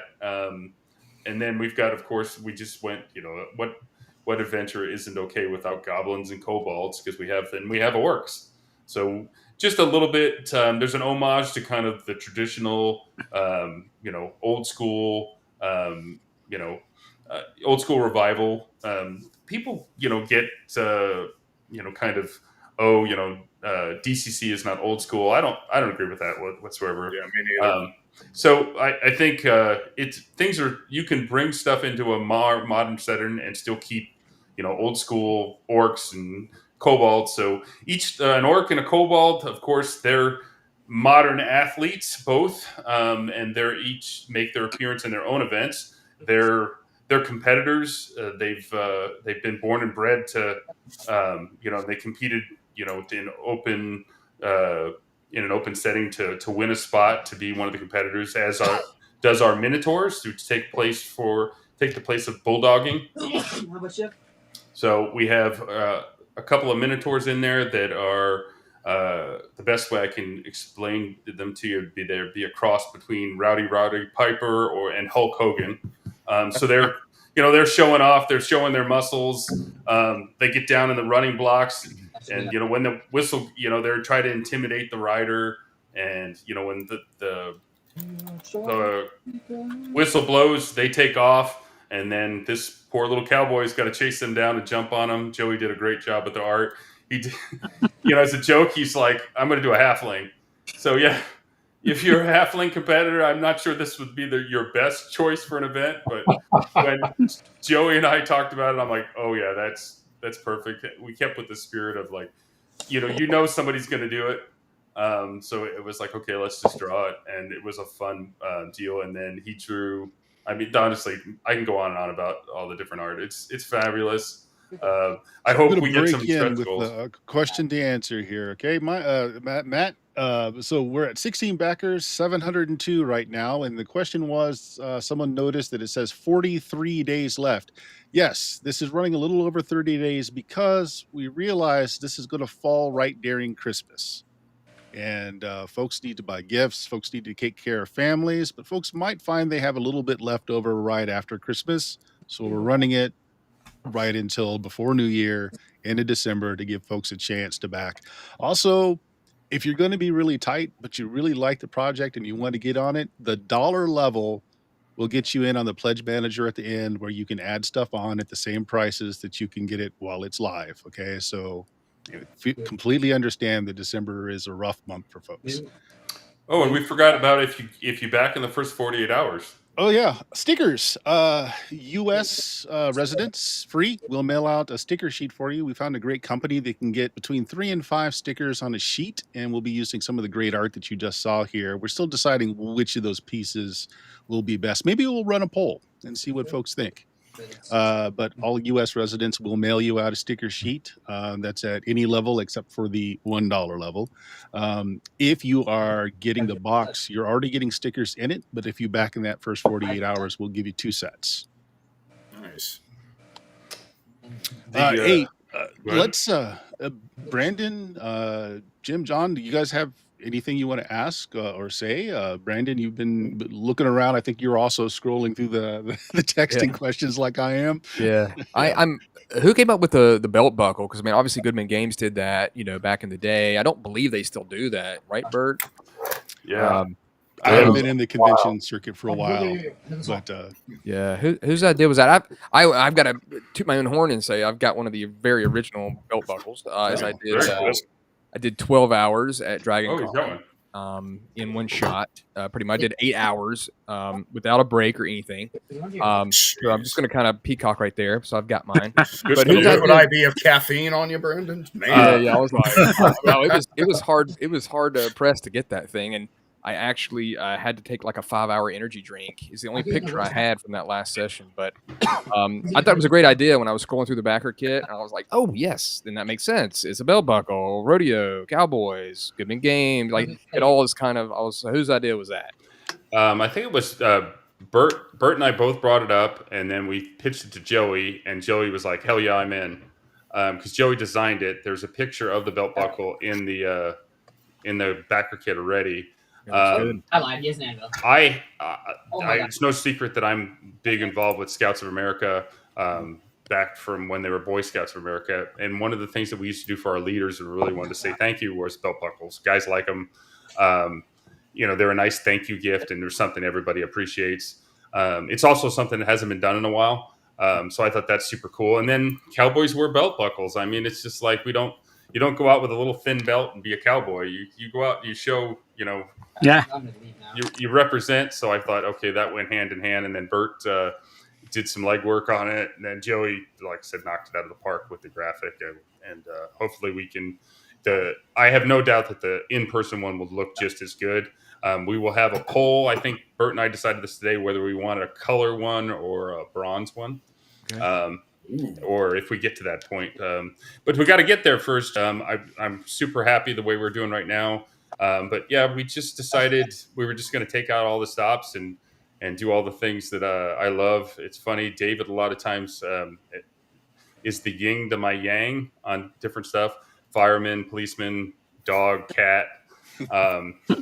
And then we've got, of course, we just went, what adventure isn't okay without goblins and kobolds, because we have orcs. So just a little bit. There's an homage to kind of the traditional, old school, old school revival. People, get kind of, DCC is not old school. I don't agree with that whatsoever. Yeah, me neither. So I think you can bring stuff into a more modern setting and still keep, old school orcs and kobolds. So each an orc and a kobold, of course, they're modern athletes both, and they're each make their appearance in their own events. They're competitors. They've been born and bred to, they competed, in an open setting to win a spot to be one of the competitors, as does our minotaurs, who take the place of bulldogging. How about you? So we have a couple of minotaurs in there that are the best way I can explain them to you would be a cross between Rowdy Piper and Hulk Hogan. So they're showing off, they're showing their muscles. They get down in the running blocks, and when the whistle, they're trying to intimidate the rider, and when the whistle blows, they take off, and then this poor little cowboy's got to chase them down and jump on them. Joey did a great job with the art. He did, as a joke, he's like, I'm going to do a halfling. So yeah, if you're a halfling competitor, I'm not sure this would be your best choice for an event, but when Joey and I talked about it, I'm like, oh yeah, that's perfect. We kept with the spirit of like, somebody's going to do it. So it was like, okay, let's just draw it. And it was a fun deal. And then he drew, I mean, honestly, I can go on and on about all the different art. It's fabulous. I hope we get some stretch with goals. a question to answer here. Okay, Matt. So we're at 16 backers, 702 right now, and the question was, someone noticed that it says 43 days left. Yes, this is running a little over 30 days because we realize this is going to fall right during Christmas. And folks need to buy gifts, folks need to take care of families, but folks might find they have a little bit left over right after Christmas. So we're running it right until before New Year, into December, to give folks a chance to back. Also, if you're going to be really tight, but you really like the project and you want to get on it, the dollar level will get you in on the pledge manager at the end, where you can add stuff on at the same prices that you can get it while it's live. Okay, so completely understand that December is a rough month for folks. Oh, and we forgot about if you back in the first 48 hours. Oh yeah, stickers. U.S. Residents free. We'll mail out a sticker sheet for you. We found a great company that can get between 3 and 5 stickers on a sheet, and we'll be using some of the great art that you just saw here. We're still deciding which of those pieces will be best. Maybe we'll run a poll and see what folks think. But all U.S. residents will mail you out a sticker sheet. That's at any level except for the $1 level. If you are getting the box, you're already getting stickers in it. But if you back in that first 48 hours, we'll give you 2 sets. Nice. Hey, let's Brandon, Jim, John, do you guys have anything you want to ask or say? Brandon, you've been looking around. I think you're also scrolling through the texting questions like I am. Yeah, I'm. Who came up with the belt buckle? Because I mean, obviously Goodman Games did that, back in the day. I don't believe they still do that, right, Bert? Yeah. I haven't been in the convention circuit for a while, but yeah, whose idea was that? I've got to toot my own horn and say I've got one of the very original belt buckles. As I did. I did 12 hours at Dragon Con in one shot. Pretty much I did 8 hours without a break or anything. So I'm just going to kind of peacock right there. So I've got mine. But would I be of caffeine on you, Brandon? Man. Yeah, I was like, no, it was hard. It was hard to press to get that thing, and I actually had to take like a 5-hour energy drink. Is the only picture I had from that last session. But I thought it was a great idea when I was scrolling through the backer kit. And I was like, oh, yes, then that makes sense. It's a belt buckle, rodeo, cowboys, Goodman Games. Like it all is kind of, whose idea was that? I think it was Bert and I both brought it up, and then we pitched it to Joey, and Joey was like, hell yeah, I'm in. Because Joey designed it. There's a picture of the belt buckle in the backer kit already. I lied. He has an anvil. It's no secret that I'm big involved with Scouts of America. back from when they were Boy Scouts of America. And one of the things that we used to do for our leaders and really wanted to say thank you was belt buckles. Guys like them. They're a nice thank you gift, and there's something everybody appreciates. It's also something that hasn't been done in a while. So I thought that's super cool. And then cowboys wear belt buckles. I mean, it's just like you don't go out with a little thin belt and be a cowboy. You go out and you show, Yeah. you represent. So I thought, okay, that went hand in hand. And then Bert did some legwork on it. And then Joey, like I said, knocked it out of the park with the graphic. And hopefully we can I have no doubt that the in-person one will look just as good. We will have a poll. I think Bert and I decided this today, whether we want a color one or a bronze one. Okay. Or if we get to that point. But we got to get there first. I'm super happy the way we're doing right now. But yeah, we just decided we were just going to take out all the stops and do all the things that I love. It's funny, David, a lot of times is the yin to my yang on different stuff. Fireman, policeman, dog, cat.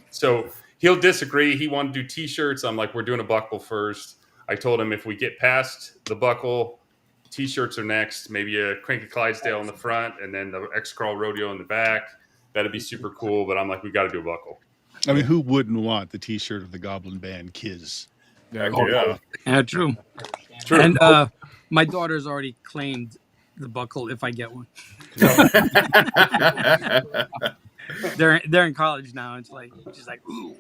So he'll disagree. He wanted to do T-shirts. I'm like, we're doing a buckle first. I told him if we get past the buckle, T-shirts are next. Maybe a Cranky Clydesdale in the front, and then the Xcrawl Rodeo in the back. That'd be super cool. But I'm like, we got to do a buckle. I mean, who wouldn't want the T-shirt of the Goblin Band Kiz? Yeah, true. And my daughter's already claimed the buckle if I get one. They're in college now. It's like she's like, ooh,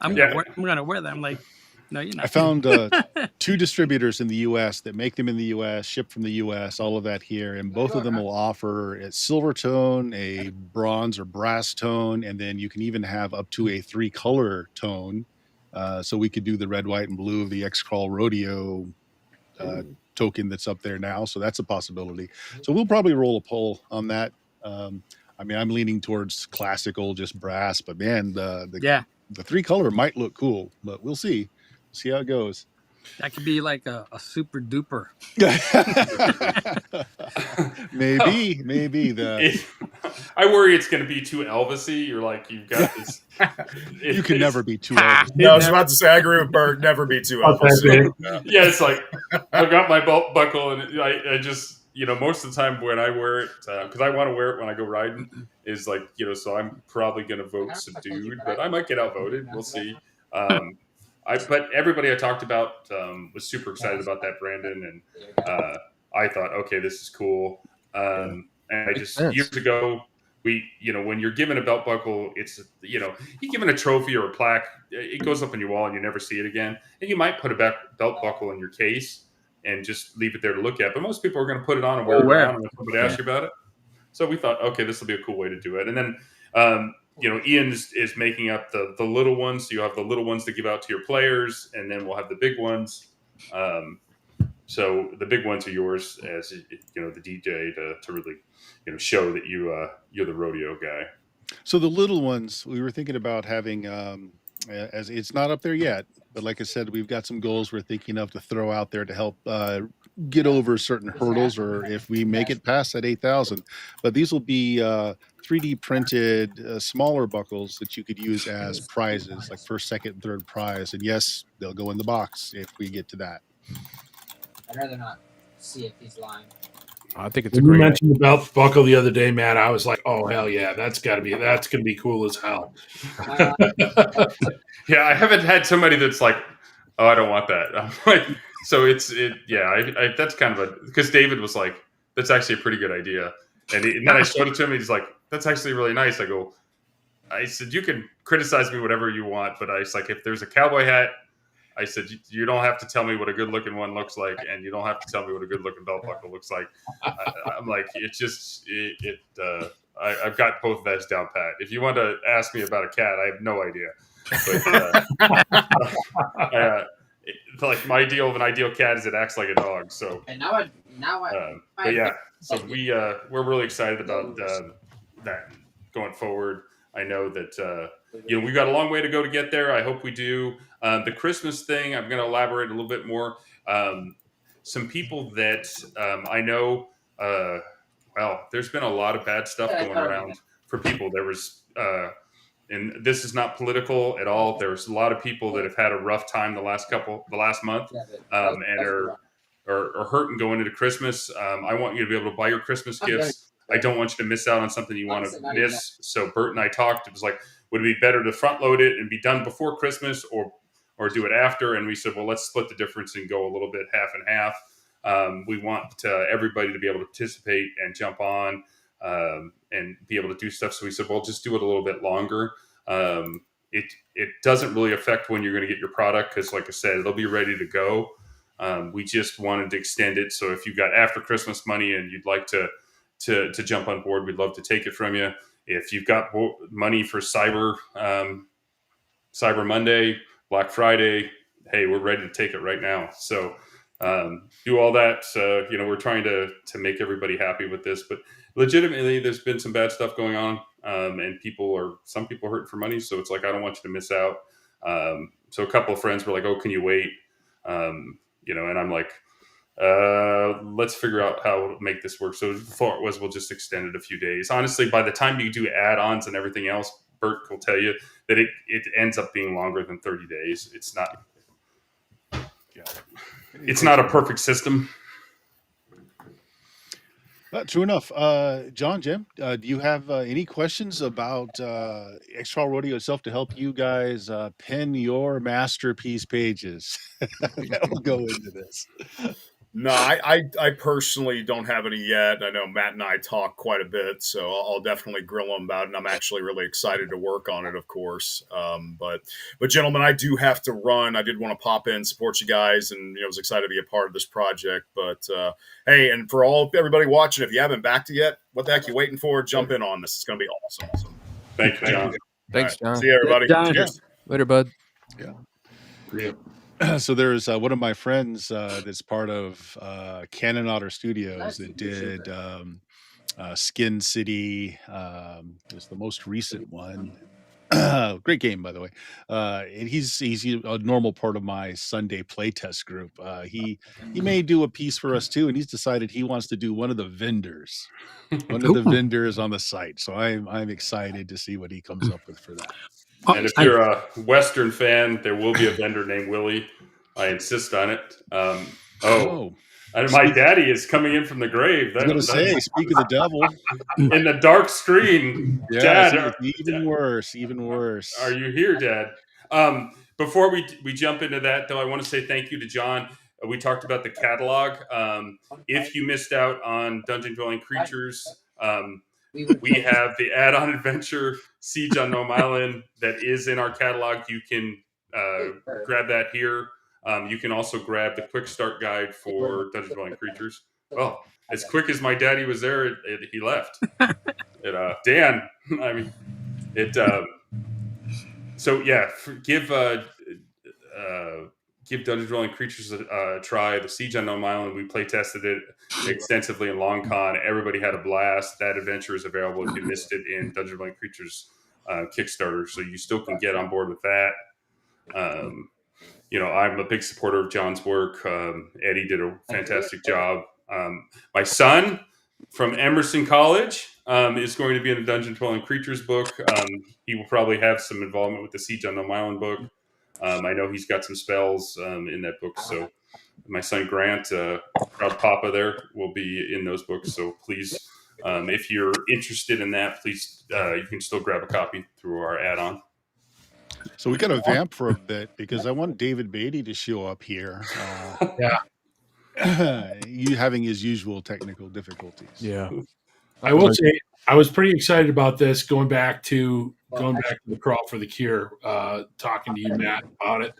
I'm gonna wear that. I'm like, no, you're not. I found 2 distributors in the U.S. that make them in the U.S., ship from the U.S., all of that here, and both of them will offer a silver tone, a bronze or brass tone, and then you can even have up to a 3-color tone. So we could do the red, white, and blue of the Xcrawl Rodeo token that's up there now. So that's a possibility. So we'll probably roll a poll on that. I mean, I'm leaning towards classical, just brass, but man, the 3-color might look cool, but we'll see. See how it goes. That could be like a super duper. maybe I worry it's going to be too Elvis-y. You're like, you've got this. You can never be too Elvis. No, I was about to say, I agree with Bert. Never be too Elvis. Yeah, it's like I've got my belt buckle, and I just, most of the time when I wear it, because I want to wear it when I go riding, is like, so I'm probably going to vote subdued, but I might get outvoted. We'll see. But everybody I talked about was super excited about that, Brandon, and I thought, okay, this is cool. And I just years ago, when you're given a belt buckle, it's you're given a trophy or a plaque, it goes up on your wall and you never see it again. And you might put a belt buckle in your case and just leave it there to look at. But most people are going to put it on and wear it around when somebody asks you about it. So we thought, okay, this will be a cool way to do it. And then Ian is making up the little ones. So you have the little ones to give out to your players, and then we'll have the big ones. So the big ones are yours as the DJ to really show that you're the rodeo guy. So the little ones, we were thinking about having as it's not up there yet, but like I said, we've got some goals we're thinking of to throw out there to help get over certain hurdles, or if we make it past that 8,000. But these will be 3D printed smaller buckles that you could use as prizes, like first, second, and third prize. And yes, they'll go in the box if we get to that. I'd rather not see if he's lying. I think it's when you mentioned the belt buckle the other day, Matt, I was like, oh, hell yeah, that's going to be cool as hell. Yeah, I haven't had somebody that's like, oh, I don't want that. I'm like, so that's kind of because David was like, that's actually a pretty good idea. And then I showed it to him, and he's like, that's actually really nice. I said, you can criticize me whatever you want, but I was like, if there's a cowboy hat, I said, you don't have to tell me what a good looking one looks like, and you don't have to tell me what a good looking belt buckle looks like. I'm like, it's just, I've got both of those down pat. If you want to ask me about a cat, I have no idea. But, like my idea of an ideal cat is it acts like a dog. So, and now but yeah, so we're really excited about that going forward. I know that we've got a long way to go to get there. I hope we do. The Christmas thing, I'm going to elaborate a little bit more. Some people that I know, there's been a lot of bad stuff going around for people. There was, and this is not political at all. There's a lot of people that have had a rough time the last month, and are hurting going into Christmas. I want you to be able to buy your Christmas gifts. I don't want you to miss out on something you want to miss. So Bert and I talked. It was like, would it be better to front load it and be done before Christmas, or do it after? And we said, well, let's split the difference and go a little bit half and half. We want everybody to be able to participate and jump on and be able to do stuff. So we said, well, just do it a little bit longer. It doesn't really affect when you're going to get your product because, like I said, it'll be ready to go. We just wanted to extend it. So if you've got after Christmas money and you'd like to jump on board, we'd love to take it from you. If you've got money for Cyber Monday, Black Friday, hey, we're ready to take it right now. So do all that. We're trying to make everybody happy with this, but legitimately there's been some bad stuff going on. And some people are hurting for money. So it's like, I don't want you to miss out. So a couple of friends were like, oh, can you wait? And I'm like, let's figure out how to make this work. So the thought was, we'll just extend it a few days. Honestly, by the time you do add-ons and everything else, Bert will tell you that it ends up being longer than 30 days. It's not a perfect system. True enough. John, Jim, do you have any questions about Xcrawl Rodeo itself to help you guys pen your masterpiece pages? We'll go into this. No, I personally don't have any yet. I know Matt and I talk quite a bit, so I'll definitely grill him about it. And I'm actually really excited to work on it, of course. But gentlemen, I do have to run. I did want to pop in, support you guys, and was excited to be a part of this project. But hey, and for everybody watching, if you haven't backed it yet, what the heck you waiting for? Jump in on this. It's going to be awesome. So, thank you, John. Thanks, John. See you, everybody. John. Cheers. Later, bud. Yeah. So there's one of my friends that's part of Cannon Otter Studios that did Skin City. It's the most recent one. Great game, by the way. And he's a normal part of my Sunday playtest group. He may do a piece for us too, and he's decided he wants to do one of the vendors on the site. So I'm excited to see what he comes up with for that. And if you're a Western fan, there will be a vendor named Willie. I insist on it. And my daddy is coming in from the grave. I was going to say, speak of the devil. In the dark screen. Yeah, Dad. Even worse. Are you here, Dad? Before we jump into that, though, I want to say thank you to John. We talked about the catalog. If you missed out on Dungeon Dwelling Creatures, we have the add-on adventure Siege on Gnome Island that is in our catalog. You can grab that here. You can also grab the quick start guide for Dungeon Dwelling Creatures. Well, as quick as my daddy was there, he left. Dan, I mean, So yeah, give Dungeon Dwelling Creatures a try. The Siege on Gnome Island, we play tested it extensively in Long Con. Everybody had a blast. That adventure is available if you missed it in Dungeon Dwelling Creatures Kickstarter, so you still can get on board with that. I'm a big supporter of John's work. Eddie did a fantastic job. My son from Emerson College is going to be in the Dungeon Dwelling Creatures book. He will probably have some involvement with the Siege on Gnome Island book. I know he's got some spells in that book. So my son Grant, proud papa there, will be in those books. So please, if you're interested in that, please, you can still grab a copy through our add-on. So we got to vamp for a bit because I want David Baity to show up here. You having his usual technical difficulties. Yeah. I will say I was pretty excited about this going back to the Crawl for the Cure, talking to you, Matt, about it.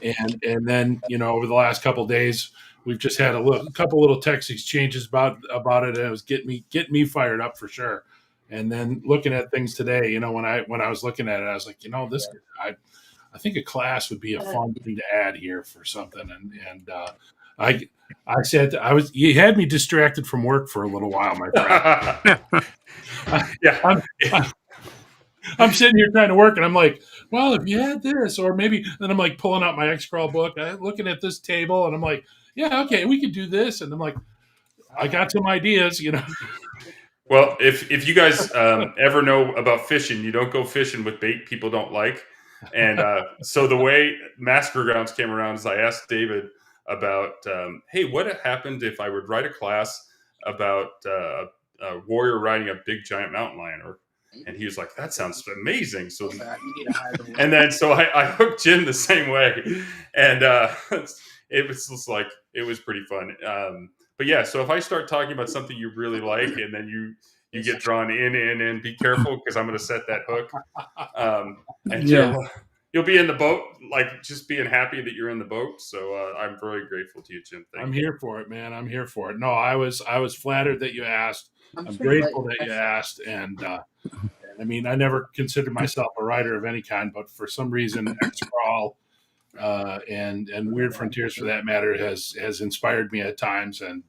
And then, over the last couple of days, we've just had a couple little text exchanges about it, and it was getting me fired up for sure. And then looking at things today, when I was looking at it, I was like, this I think a class would be a fun thing to add here for something. And I said you had me distracted from work for a little while, my friend. Yeah, I'm sitting here trying to work, and I'm like, well, if you had this, or maybe, then I'm like pulling out my Xcrawl book, looking at this table, and I'm like, yeah, okay, we could do this, and I'm like, I got some ideas, Well, if you guys ever know about fishing, you don't go fishing with bait people don't like. And so the way Massacre Grounds came around is I asked David, about, hey, what happened if I would write a class about a warrior riding a big giant mountain lion? And he was like, that sounds amazing. So, and then so I hooked Jim the same way, and it was just like, it was pretty fun. But yeah, so if I start talking about something you really like, and then you get drawn in, be careful, because I'm going to set that hook. And you'll be in the boat, like just being happy that you're in the boat. So I'm very grateful to you, Jim. I'm here for it, man. I'm here for it. No, I was flattered that you asked. I'm grateful that you asked, and I mean, I never considered myself a writer of any kind, but for some reason, Xcrawl and Weird Frontiers, for that matter, has inspired me at times, and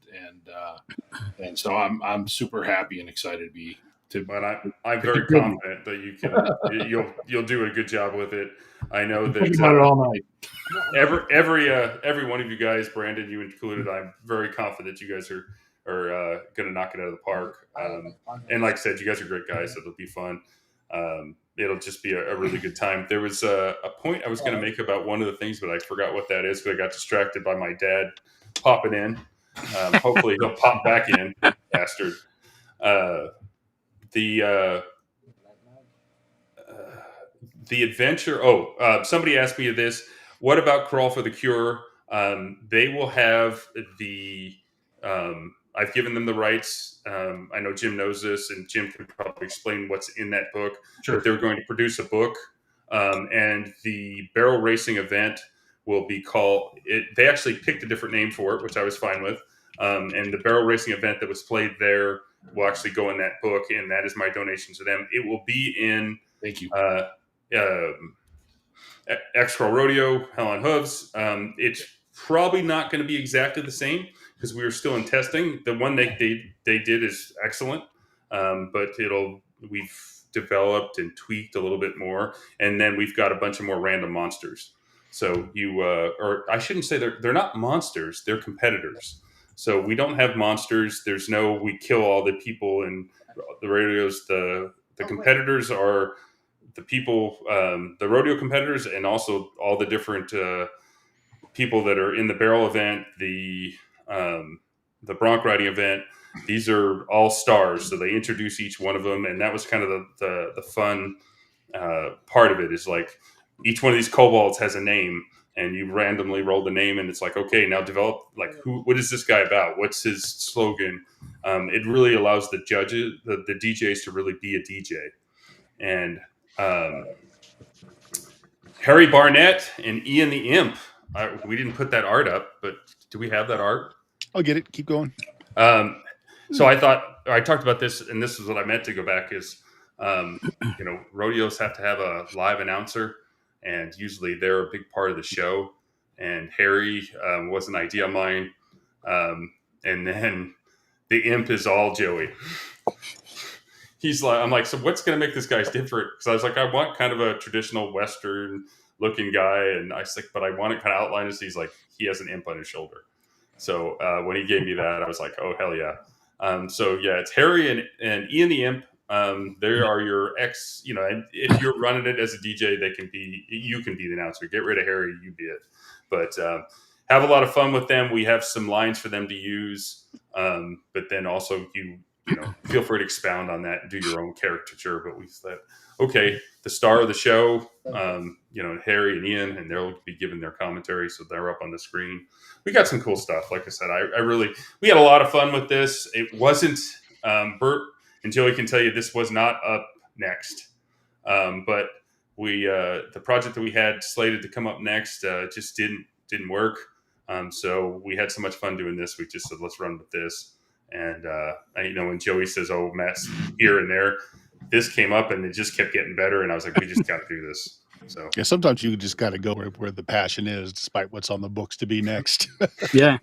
so I'm super happy and excited to be. But I'm very confident that you can you'll do a good job with it. I know that about it all night. Every one of you guys, Brandon, you included, I'm very confident you guys are going to knock it out of the park. And like I said, you guys are great guys, so it'll be fun. It'll just be a really good time. There was a point I was going to make about one of the things, but I forgot what that is, because I got distracted by my dad popping in. Hopefully he'll pop back in, bastard. The adventure. Somebody asked me this. What about Crawl for the Cure? They will have the. I've given them the rights. I know Jim knows this, and Jim can probably explain what's in that book. Sure. But they're going to produce a book, and the barrel racing event will be called. They actually picked a different name for it, which I was fine with. And the barrel racing event that was played there will actually go in that book, and that is my donation to them. It will be in. Thank you. Xcrawl Rodeo, Hell on Hooves. It's probably not going to be exactly the same, because we are still in testing. The one they did is excellent, but we've developed and tweaked a little bit more, and then we've got a bunch of more random monsters. So or I shouldn't say they're not monsters; they're competitors. So we don't have monsters. We kill all the people in the rodeos. The competitors are the people, the rodeo competitors, and also all the different people that are in the barrel event, the bronc riding event. These are all stars, so they introduce each one of them, and that was kind of the fun part of it. Is like each one of these kobolds has a name, and you randomly roll the name, and it's like, okay, now develop, like, what is this guy about? What's his slogan? It really allows the judges, the DJs, to really be a DJ. And Harry Barnett and Ian the Imp. We didn't put that art up, but do we have that art? I'll get it. Keep going. So I talked about this, and this is what I meant to go back is, rodeos have to have a live announcer, and usually they're a big part of the show. And Harry was an idea of mine. And then the Imp is all Joey. I'm like, so what's going to make this guy different? Because I was like, I want kind of a traditional Western looking guy. And I was like, but I want it kind of outlined as he's like, he has an imp on his shoulder. So when he gave me that, I was like, oh, hell yeah. So yeah, it's Harry and Ian the Imp. They are your and if you're running it as a DJ, you can be the announcer. Get rid of Harry, you be it. But have a lot of fun with them. We have some lines for them to use. But then also feel free to expound on that and do your own caricature. But we said, okay, the star of the show, Harry and Ian, and they'll be giving their commentary, so they're up on the screen. We got some cool stuff. Like I said, we had a lot of fun with this. It wasn't, Bert and Joey can tell you, this was not up next. But the project that we had slated to come up next just didn't work. So we had so much fun doing this. We just said, let's run with this. And when Joey says, "Oh, Matt's here and there," this came up and it just kept getting better. And I was like, "We just got to do this." So yeah, sometimes you just got to go where the passion is, despite what's on the books to be next. Yeah.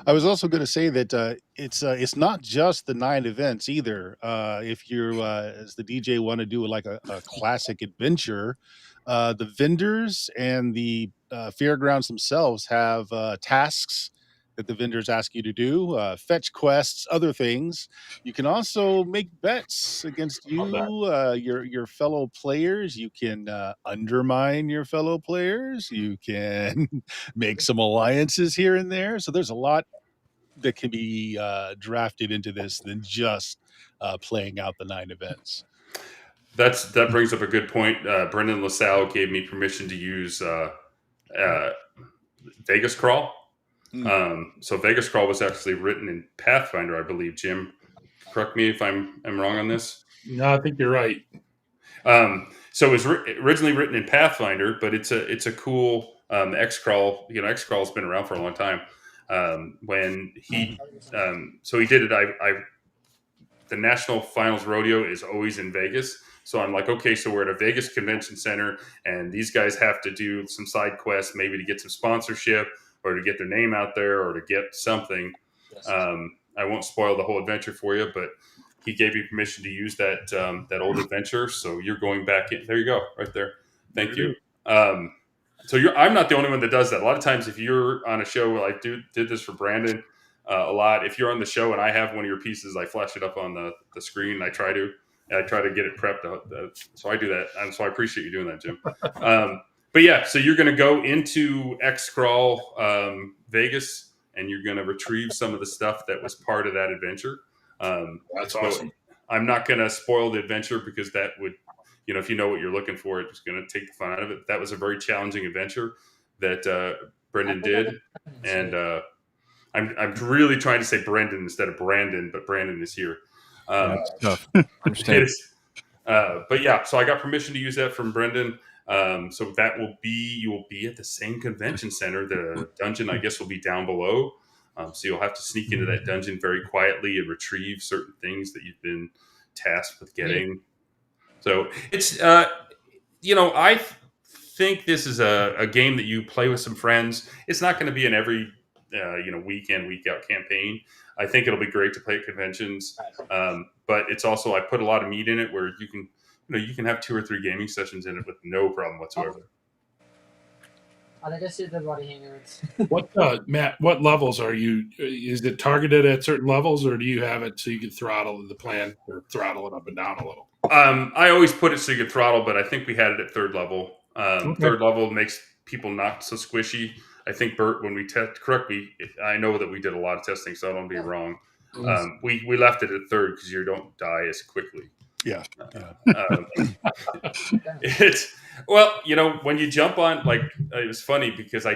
I was also going to say that it's not just the 9 events either. If you, as the DJ, want to do like a classic adventure, the vendors and the fairgrounds themselves have tasks that the vendors ask you to do, fetch quests, other things. You can also make bets against your fellow players. You can undermine your fellow players. You can make some alliances here and there. So there's a lot that can be drafted into this than just playing out the 9 events. That brings up a good point. Brendan LaSalle gave me permission to use Vegas Crawl. So Vegas Crawl was actually written in Pathfinder, I believe. Jim, correct me if I'm wrong on this. No, I think you're right. So it was originally written in Pathfinder, but it's a cool Xcrawl. Xcrawl's been around for a long time. When he so he did it. The National Finals Rodeo is always in Vegas. So I'm like, okay, so we're at a Vegas convention center, and these guys have to do some side quests, maybe to get some sponsorship or to get their name out there or to get something. Yes. I won't spoil the whole adventure for you, but he gave you permission to use that old adventure. So you're going back in. There you go, right there. Thank you. So I'm not the only one that does that. A lot of times, if you're on a show, I did this for Brandon a lot. If you're on the show and I have one of your pieces, I flash it up on the screen. I try to get it prepped. So I do that. And so I appreciate you doing that, Jim. But yeah, so you're going to go into Xcrawl Vegas, and you're going to retrieve some of the stuff that was part of that adventure. That's awesome. I'm not going to spoil the adventure because that would, if you know what you're looking for, it's going to take the fun out of it. That was a very challenging adventure that Brendan did. And I'm really trying to say Brendan instead of Brandon, but Brandon is here. That's tough. Understand. But yeah, so I got permission to use that from Brendan. So you will be at the same convention center. The dungeon, I guess, will be down below. So you'll have to sneak into that dungeon very quietly and retrieve certain things that you've been tasked with getting. So it's, I think this is a game that you play with some friends. It's not going to be an every, week in, week out campaign. I think it'll be great to play at conventions. But it's also, I put a lot of meat in it where you can have 2 or 3 gaming sessions in it with no problem whatsoever. I just see the body hangers. Matt, what levels are you? Is it targeted at certain levels, or do you have it so you can throttle the plan or throttle it up and down a little? I always put it so you could throttle, but I think we had it at 3rd level. Okay. 3rd level makes people not so squishy. I think, Bert, when we correct me, I know that we did a lot of testing, so I don't be wrong. We left it at 3rd because you don't die as quickly. Yeah. It's when you jump on, it was funny because I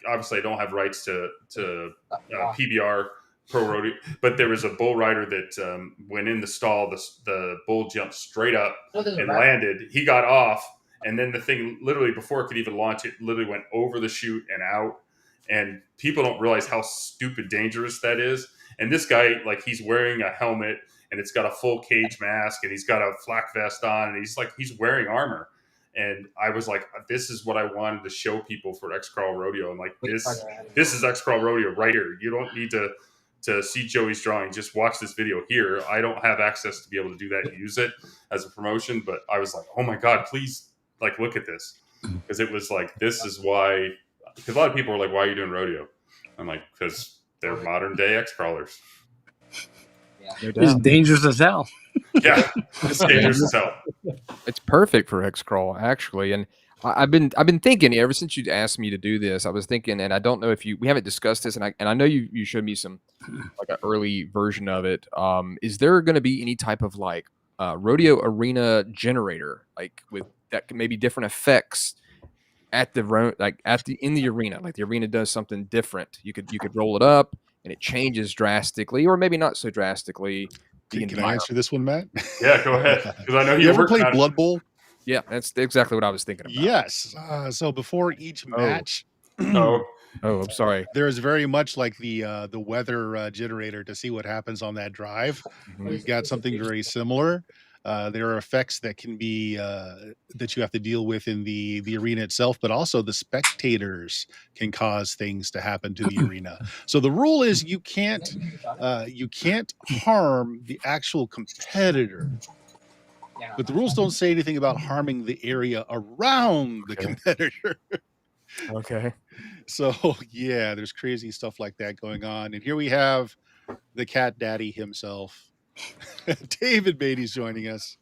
obviously don't have rights to PBR Pro Rodeo, but there was a bull rider that went in the stall, the bull jumped straight up and landed. He got off, and then the thing literally before it could even launch, it literally went over the chute and out. And people don't realize how stupid dangerous that is. And this guy, he's wearing a helmet, and it's got a full cage mask, and he's got a flak vest on, and he's wearing armor. And I was like, this is what I wanted to show people for Xcrawl Rodeo. I'm like, this is Xcrawl Rodeo right here. You don't need to see Joey's drawing. Just watch this video here. I don't have access to be able to do that and use it as a promotion, but I was like, oh my God, please, look at this. Because it was this is why, because a lot of people were like, why are you doing rodeo? I'm like, because they're modern day Xcrawlers. It's dangerous as hell. Yeah, it's dangerous as hell. It's perfect for Xcrawl, actually. And I've been thinking ever since you asked me to do this. I was thinking, and I don't know if we haven't discussed this, and I know you showed me some an early version of it. Is there going to be any type of rodeo arena generator, with that maybe different effects at the in the arena? The arena does something different. You could roll it up and it changes drastically, or maybe not so drastically. Can I answer this one, Matt? Yeah, go ahead. Because I know you ever played Blood Bowl? Yeah, that's exactly what I was thinking about. Yes. So before each match, I'm sorry. There's very much the weather generator to see what happens on that drive. Mm-hmm. We've got something very similar. There are effects that can be that you have to deal with in the arena itself, but also the spectators can cause things to happen to the arena. So the rule is you can't harm the actual competitor. But the rules don't say anything about harming the area around the competitor. Okay. So yeah, there's crazy stuff like that going on. And here we have the cat daddy himself. David Baity's joining us.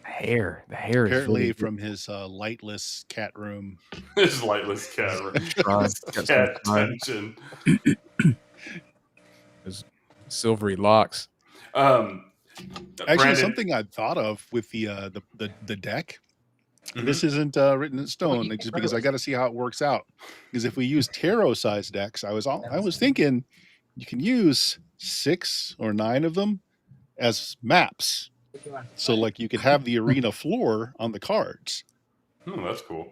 The hair is Apparently really from his lightless cat room. His lightless cat. Got some Cat time. tension. Those silvery locks. Actually, Brandon, something I'd thought of with the deck. Mhm. This isn't written in stone, just because I got to see how it works out. Because if we use tarot size decks, I was thinking you can use 6 or 9 of them as maps. So like you could have the arena floor on the cards. Oh, that's cool.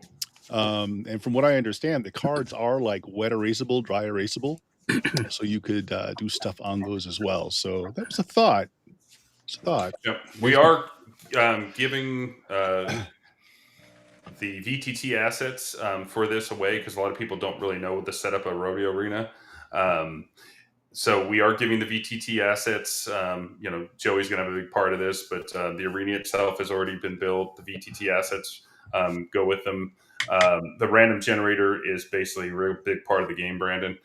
And from what I understand, the cards are like wet erasable, dry erasable. So you could do stuff on those as well. So that was a thought. It's a thought. Yep. We are giving the VTT assets for this away because a lot of people don't really know the setup of Rodeo Arena. So we are giving the VTT assets. Joey's going to have a big part of this, but the arena itself has already been built. The VTT assets go with them. The random generator is basically a real big part of the game, Brandon.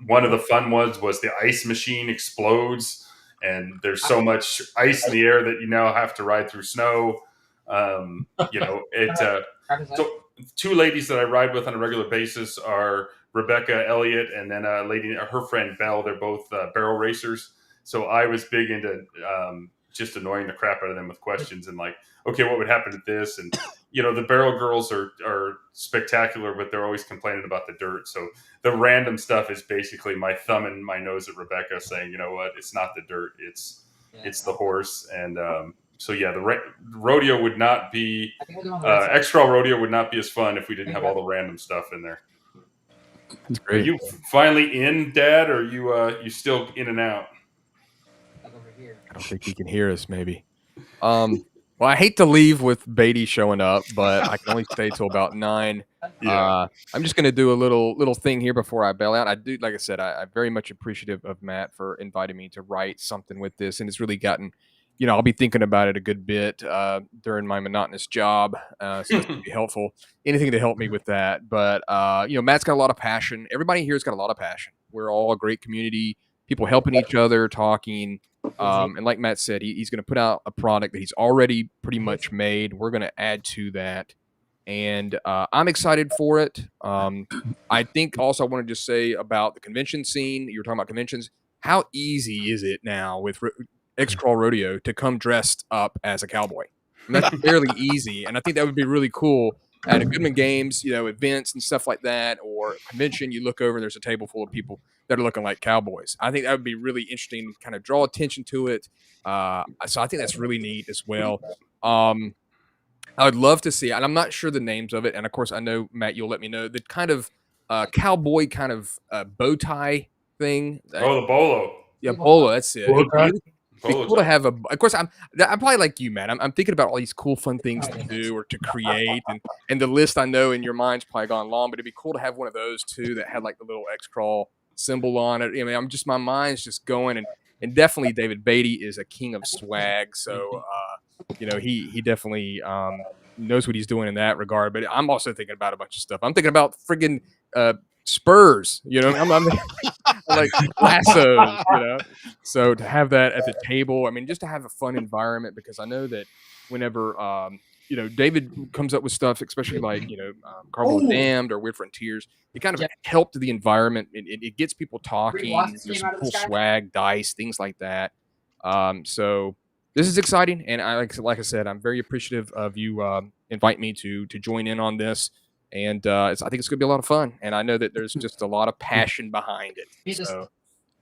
One of the fun ones was the ice machine explodes, and there's so much ice in the air that you now have to ride through snow. So 2 ladies that I ride with on a regular basis are Rebecca Elliott and then a lady, her friend Belle. They're both barrel racers. So I was big into just annoying the crap out of them with questions and like, okay, what would happen to this? And the barrel girls are spectacular, but they're always complaining about the dirt. So the random stuff is basically my thumb and my nose at Rebecca saying, you know what, it's not the dirt, it's the horse. And so yeah, the rodeo would not be Xcrawl Rodeo would not be as fun if we didn't have all the random stuff in there. That's great. Are you finally in, Dad, or are you still in and out? I don't think he can hear us. Maybe. Well, I hate to leave with Baity showing up, but I can only stay till about 9. Yeah. I'm just going to do a little thing here before I bail out. I do, like I said, I'm very much appreciative of Matt for inviting me to write something with this, and it's really gotten, I'll be thinking about it a good bit during my monotonous job, so this would be helpful. Anything to help me with that. But Matt's got a lot of passion. Everybody here's got a lot of passion. We're all a great community. People helping each other, talking. And like Matt said, he's going to put out a product that he's already pretty much made. We're going to add to that. And I'm excited for it. I think also I want to just say about the convention scene. You were talking about conventions. How easy is it now with Xcrawl Rodeo to come dressed up as a cowboy? I mean, that's fairly easy. And I think that would be really cool at a Goodman Games, events and stuff like that, or convention. You look over and there's a table full of people that are looking like cowboys. I think that would be really interesting, kind of draw attention to it. So I think that's really neat as well. I would love to see, and I'm not sure the names of it. And of course, I know, Matt, you'll let me know the kind of cowboy kind of bow tie thing. Oh, the bolo. Yeah, bolo. That's it. Bolo tie? It'd be cool to have of course, I'm probably like you, Matt. I'm thinking about all these cool, fun things to do or to create, and the list I know in your mind's probably gone long, but it'd be cool to have one of those too that had like the little Xcrawl symbol on it. I mean, my mind's just going, and definitely David Baity is a king of swag, so he definitely knows what he's doing in that regard. But I'm also thinking about a bunch of stuff. I'm thinking about friggin' spurs, I'm like lassos, So to have that at the table, I mean, just to have a fun environment, because I know that whenever David comes up with stuff, especially like Carvel Damned or Weird Frontiers, it kind of helped the environment. It gets people talking. There's some cool swag, dice, things like that. So this is exciting, and like I said, I'm very appreciative of you invite me to join in on this. And I think it's going to be a lot of fun. And I know that there's just a lot of passion behind it. So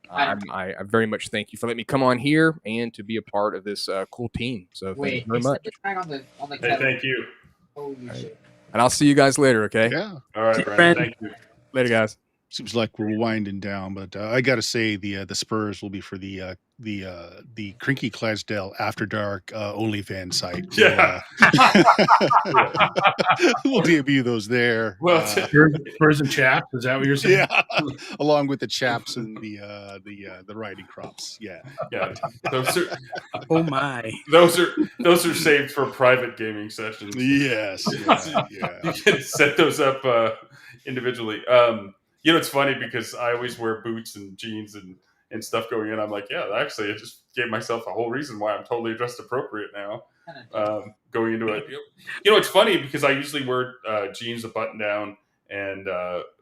I very much thank you for letting me come on here and to be a part of this cool team. So thank you very much. Hey, thank you. Holy shit. And I'll see you guys later, okay? Yeah. All right, Brandon. Thank you. Later, guys. Seems like we're winding down, but I got to say the Spurs will be for the Crinky Clydesdale After Dark OnlyFans site. Yeah. We'll debut those there. Well, Spurs and chaps. Is that what you're saying? Yeah, along with the chaps and the riding crops. Yeah. Those are, Oh my! those are saved for private gaming sessions. Yes. Yeah. You can set those up individually. It's funny because I always wear boots and jeans and stuff going in. I'm like, yeah, actually, I just gave myself a whole reason why I'm totally dressed appropriate now. Going into it, it's funny because I usually wear jeans, a button down, and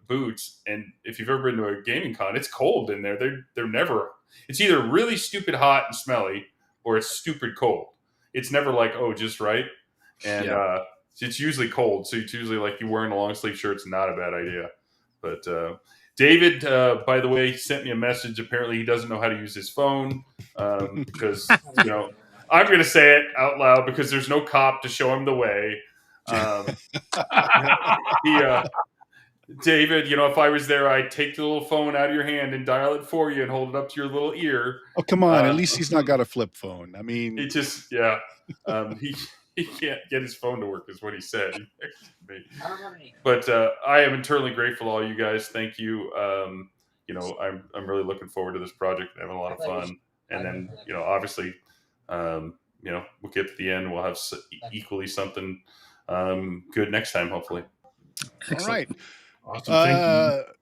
boots. And if you've ever been to a gaming con, it's cold in there. They're never. It's either really stupid hot and smelly, or it's stupid cold. It's never like just right. And it's usually cold, so it's usually like you wearing a long sleeve shirt's not a bad idea. But David, by the way, sent me a message. Apparently, he doesn't know how to use his phone because I'm going to say it out loud because there's no cop to show him the way. David, if I was there, I'd take the little phone out of your hand and dial it for you and hold it up to your little ear. Oh, come on! At least he's not got a flip phone. I mean, he just he can't get his phone to work, is what he said. But I am eternally grateful to all you guys. Thank you. I'm really looking forward to this project and having a lot of fun. And then, obviously, we'll get to the end. We'll have equally something good next time, hopefully. All right. Awesome. Thank you.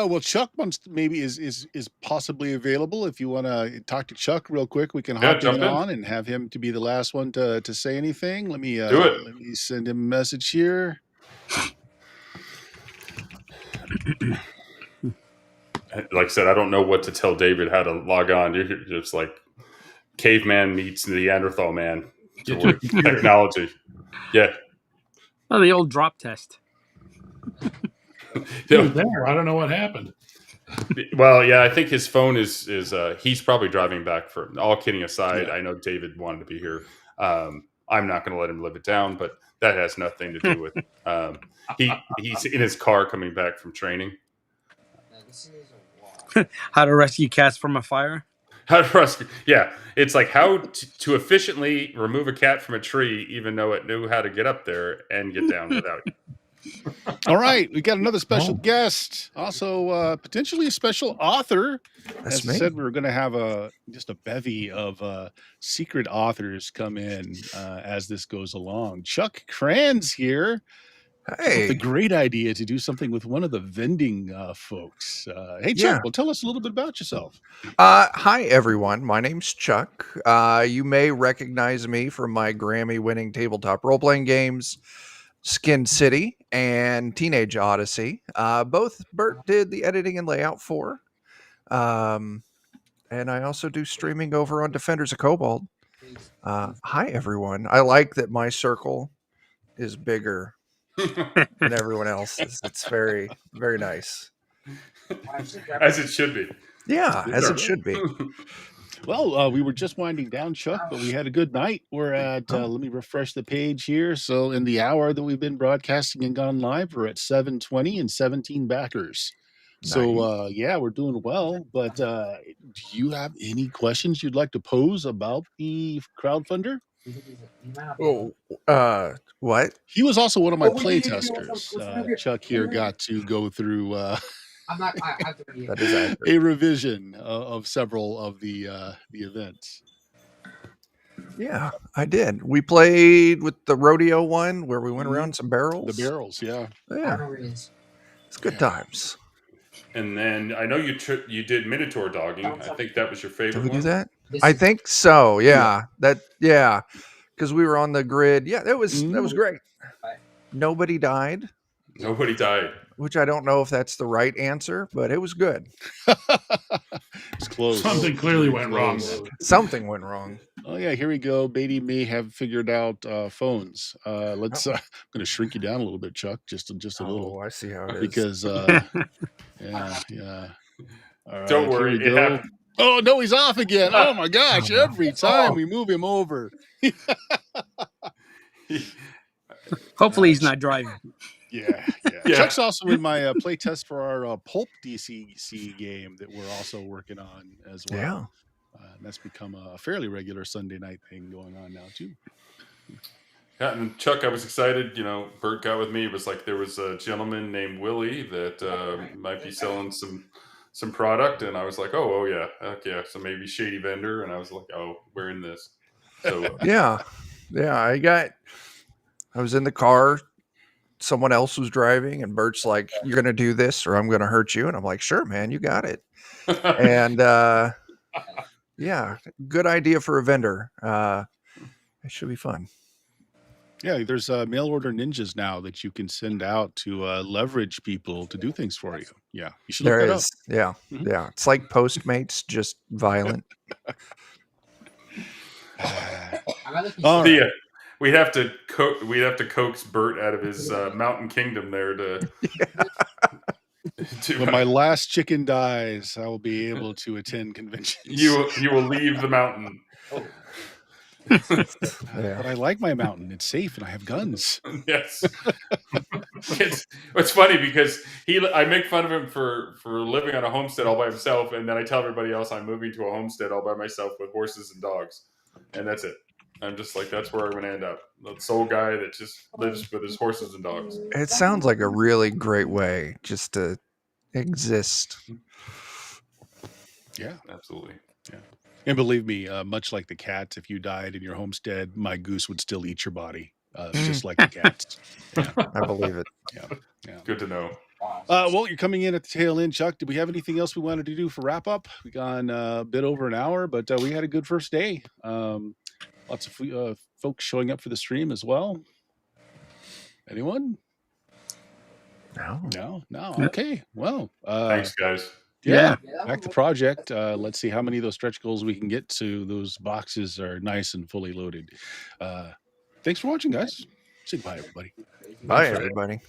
Well, Chuck maybe is possibly available. If you want to talk to Chuck real quick, we can hop in on and have him to be the last one to say anything. Let me do it. Let me send him a message here. Like I said, I don't know what to tell David how to log on. You're just like caveman meets Neanderthal man. Technology. Yeah. Oh, the old drop test. He was there. I don't know what happened. Well, yeah, I think his phone is he's probably driving back. For all kidding aside, I know David wanted to be here. I'm not going to let him live it down, but that has nothing to do with he's in his car coming back from training. How to rescue cats from a fire? How to rescue? Yeah, it's like how to efficiently remove a cat from a tree, even though it knew how to get up there and get down without you. All right, we got another special guest, also potentially a special author. As I said, we were going to have just a bevy of secret authors come in as this goes along. Chuck Kranz here. Hey, the great idea to do something with one of the vending folks. Hey, Chuck, well, tell us a little bit about yourself. Hi, everyone. My name's Chuck. You may recognize me from my Grammy-winning tabletop role-playing games, Skin City and Teenage Odyssey. Both Bert did the editing and layout for. And I also do streaming over on Defenders of Cobalt. Hi, everyone. I like that my circle is bigger than everyone else's. It's very, very nice. As it should be. Yeah, as it should be. Well, we were just winding down, Chuck, but we had a good night. We're at, let me refresh the page here. So in the hour that we've been broadcasting and gone live, we're at 720 and 17 backers. Nice. So, we're doing well. But do you have any questions you'd like to pose about the crowdfunder? What? He was also one of my play testers. Chuck here got to go through that is accurate. A revision of several of the events. Yeah, I did. We played with the rodeo one where we went around some barrels. The barrels, yeah. It's good times. And then I know you did Minotaur dogging. I think that was your favorite. Did we do that? I think so. Yeah. Because we were on the grid. Yeah, that was great. Nobody died. Nobody died. Which I don't know if that's the right answer, but it was good. It's close. Something clearly went wrong. Something went wrong. Oh yeah, here we go. Baity may have figured out phones. I'm going to shrink you down a little bit, Chuck, just a little. Oh, I see how it is. Because yeah. All right, don't worry. It happened. Oh no, he's off again. Oh my gosh! Every time we move him over. Hopefully he's not driving. Yeah. Yeah. Chuck's also in my play test for our Pulp DCC game that we're also working on as well. Yeah. And that's become a fairly regular Sunday night thing going on now too. Yeah, and Chuck, I was excited. Bert got with me. It was like there was a gentleman named Willie that might be selling some product, and I was like, oh yeah, heck yeah. So maybe shady vendor, and I was like, oh, we're in this. So Yeah. I was in the car. Someone else was driving, and Bert's like, "You're gonna do this, or I'm gonna hurt you." And I'm like, "Sure, man, you got it." And yeah, good idea for a vendor. It should be fun. Yeah, there's mail order ninjas now that you can send out to leverage people to do things for you. Yeah, you should look There that is, yeah, Mhm. yeah. It's like Postmates, just violent. I'm not looking All for right. yeah, we'd have to coax Bert out of his mountain kingdom there to. When my last chicken dies, I will be able to attend conventions. you will leave the mountain. Yeah. But I like my mountain. It's safe, and I have guns. Yes. It's funny because I make fun of him for living on a homestead all by himself, and then I tell everybody else I'm moving to a homestead all by myself with horses and dogs, and that's it. I'm just like, that's where I'm going to end up. The sole guy that just lives with his horses and dogs. It sounds like a really great way just to exist. Yeah, Absolutely. yeah. And believe me, much like the cats, if you died in your homestead, my goose would still eat your body, just like the cats. Yeah, I believe it. yeah. Good to know. Well, you're coming in at the tail end, Chuck. Did we have anything else we wanted to do for wrap up? We gone a bit over an hour, but we had a good first day. Lots of folks showing up for the stream as well. Anyone? No. No. Okay. Well, Thanks, guys. yeah. Back to project. Let's see how many of those stretch goals we can get to. Those boxes are nice and fully loaded. Thanks for watching, guys. Say bye, everybody. Bye, everybody.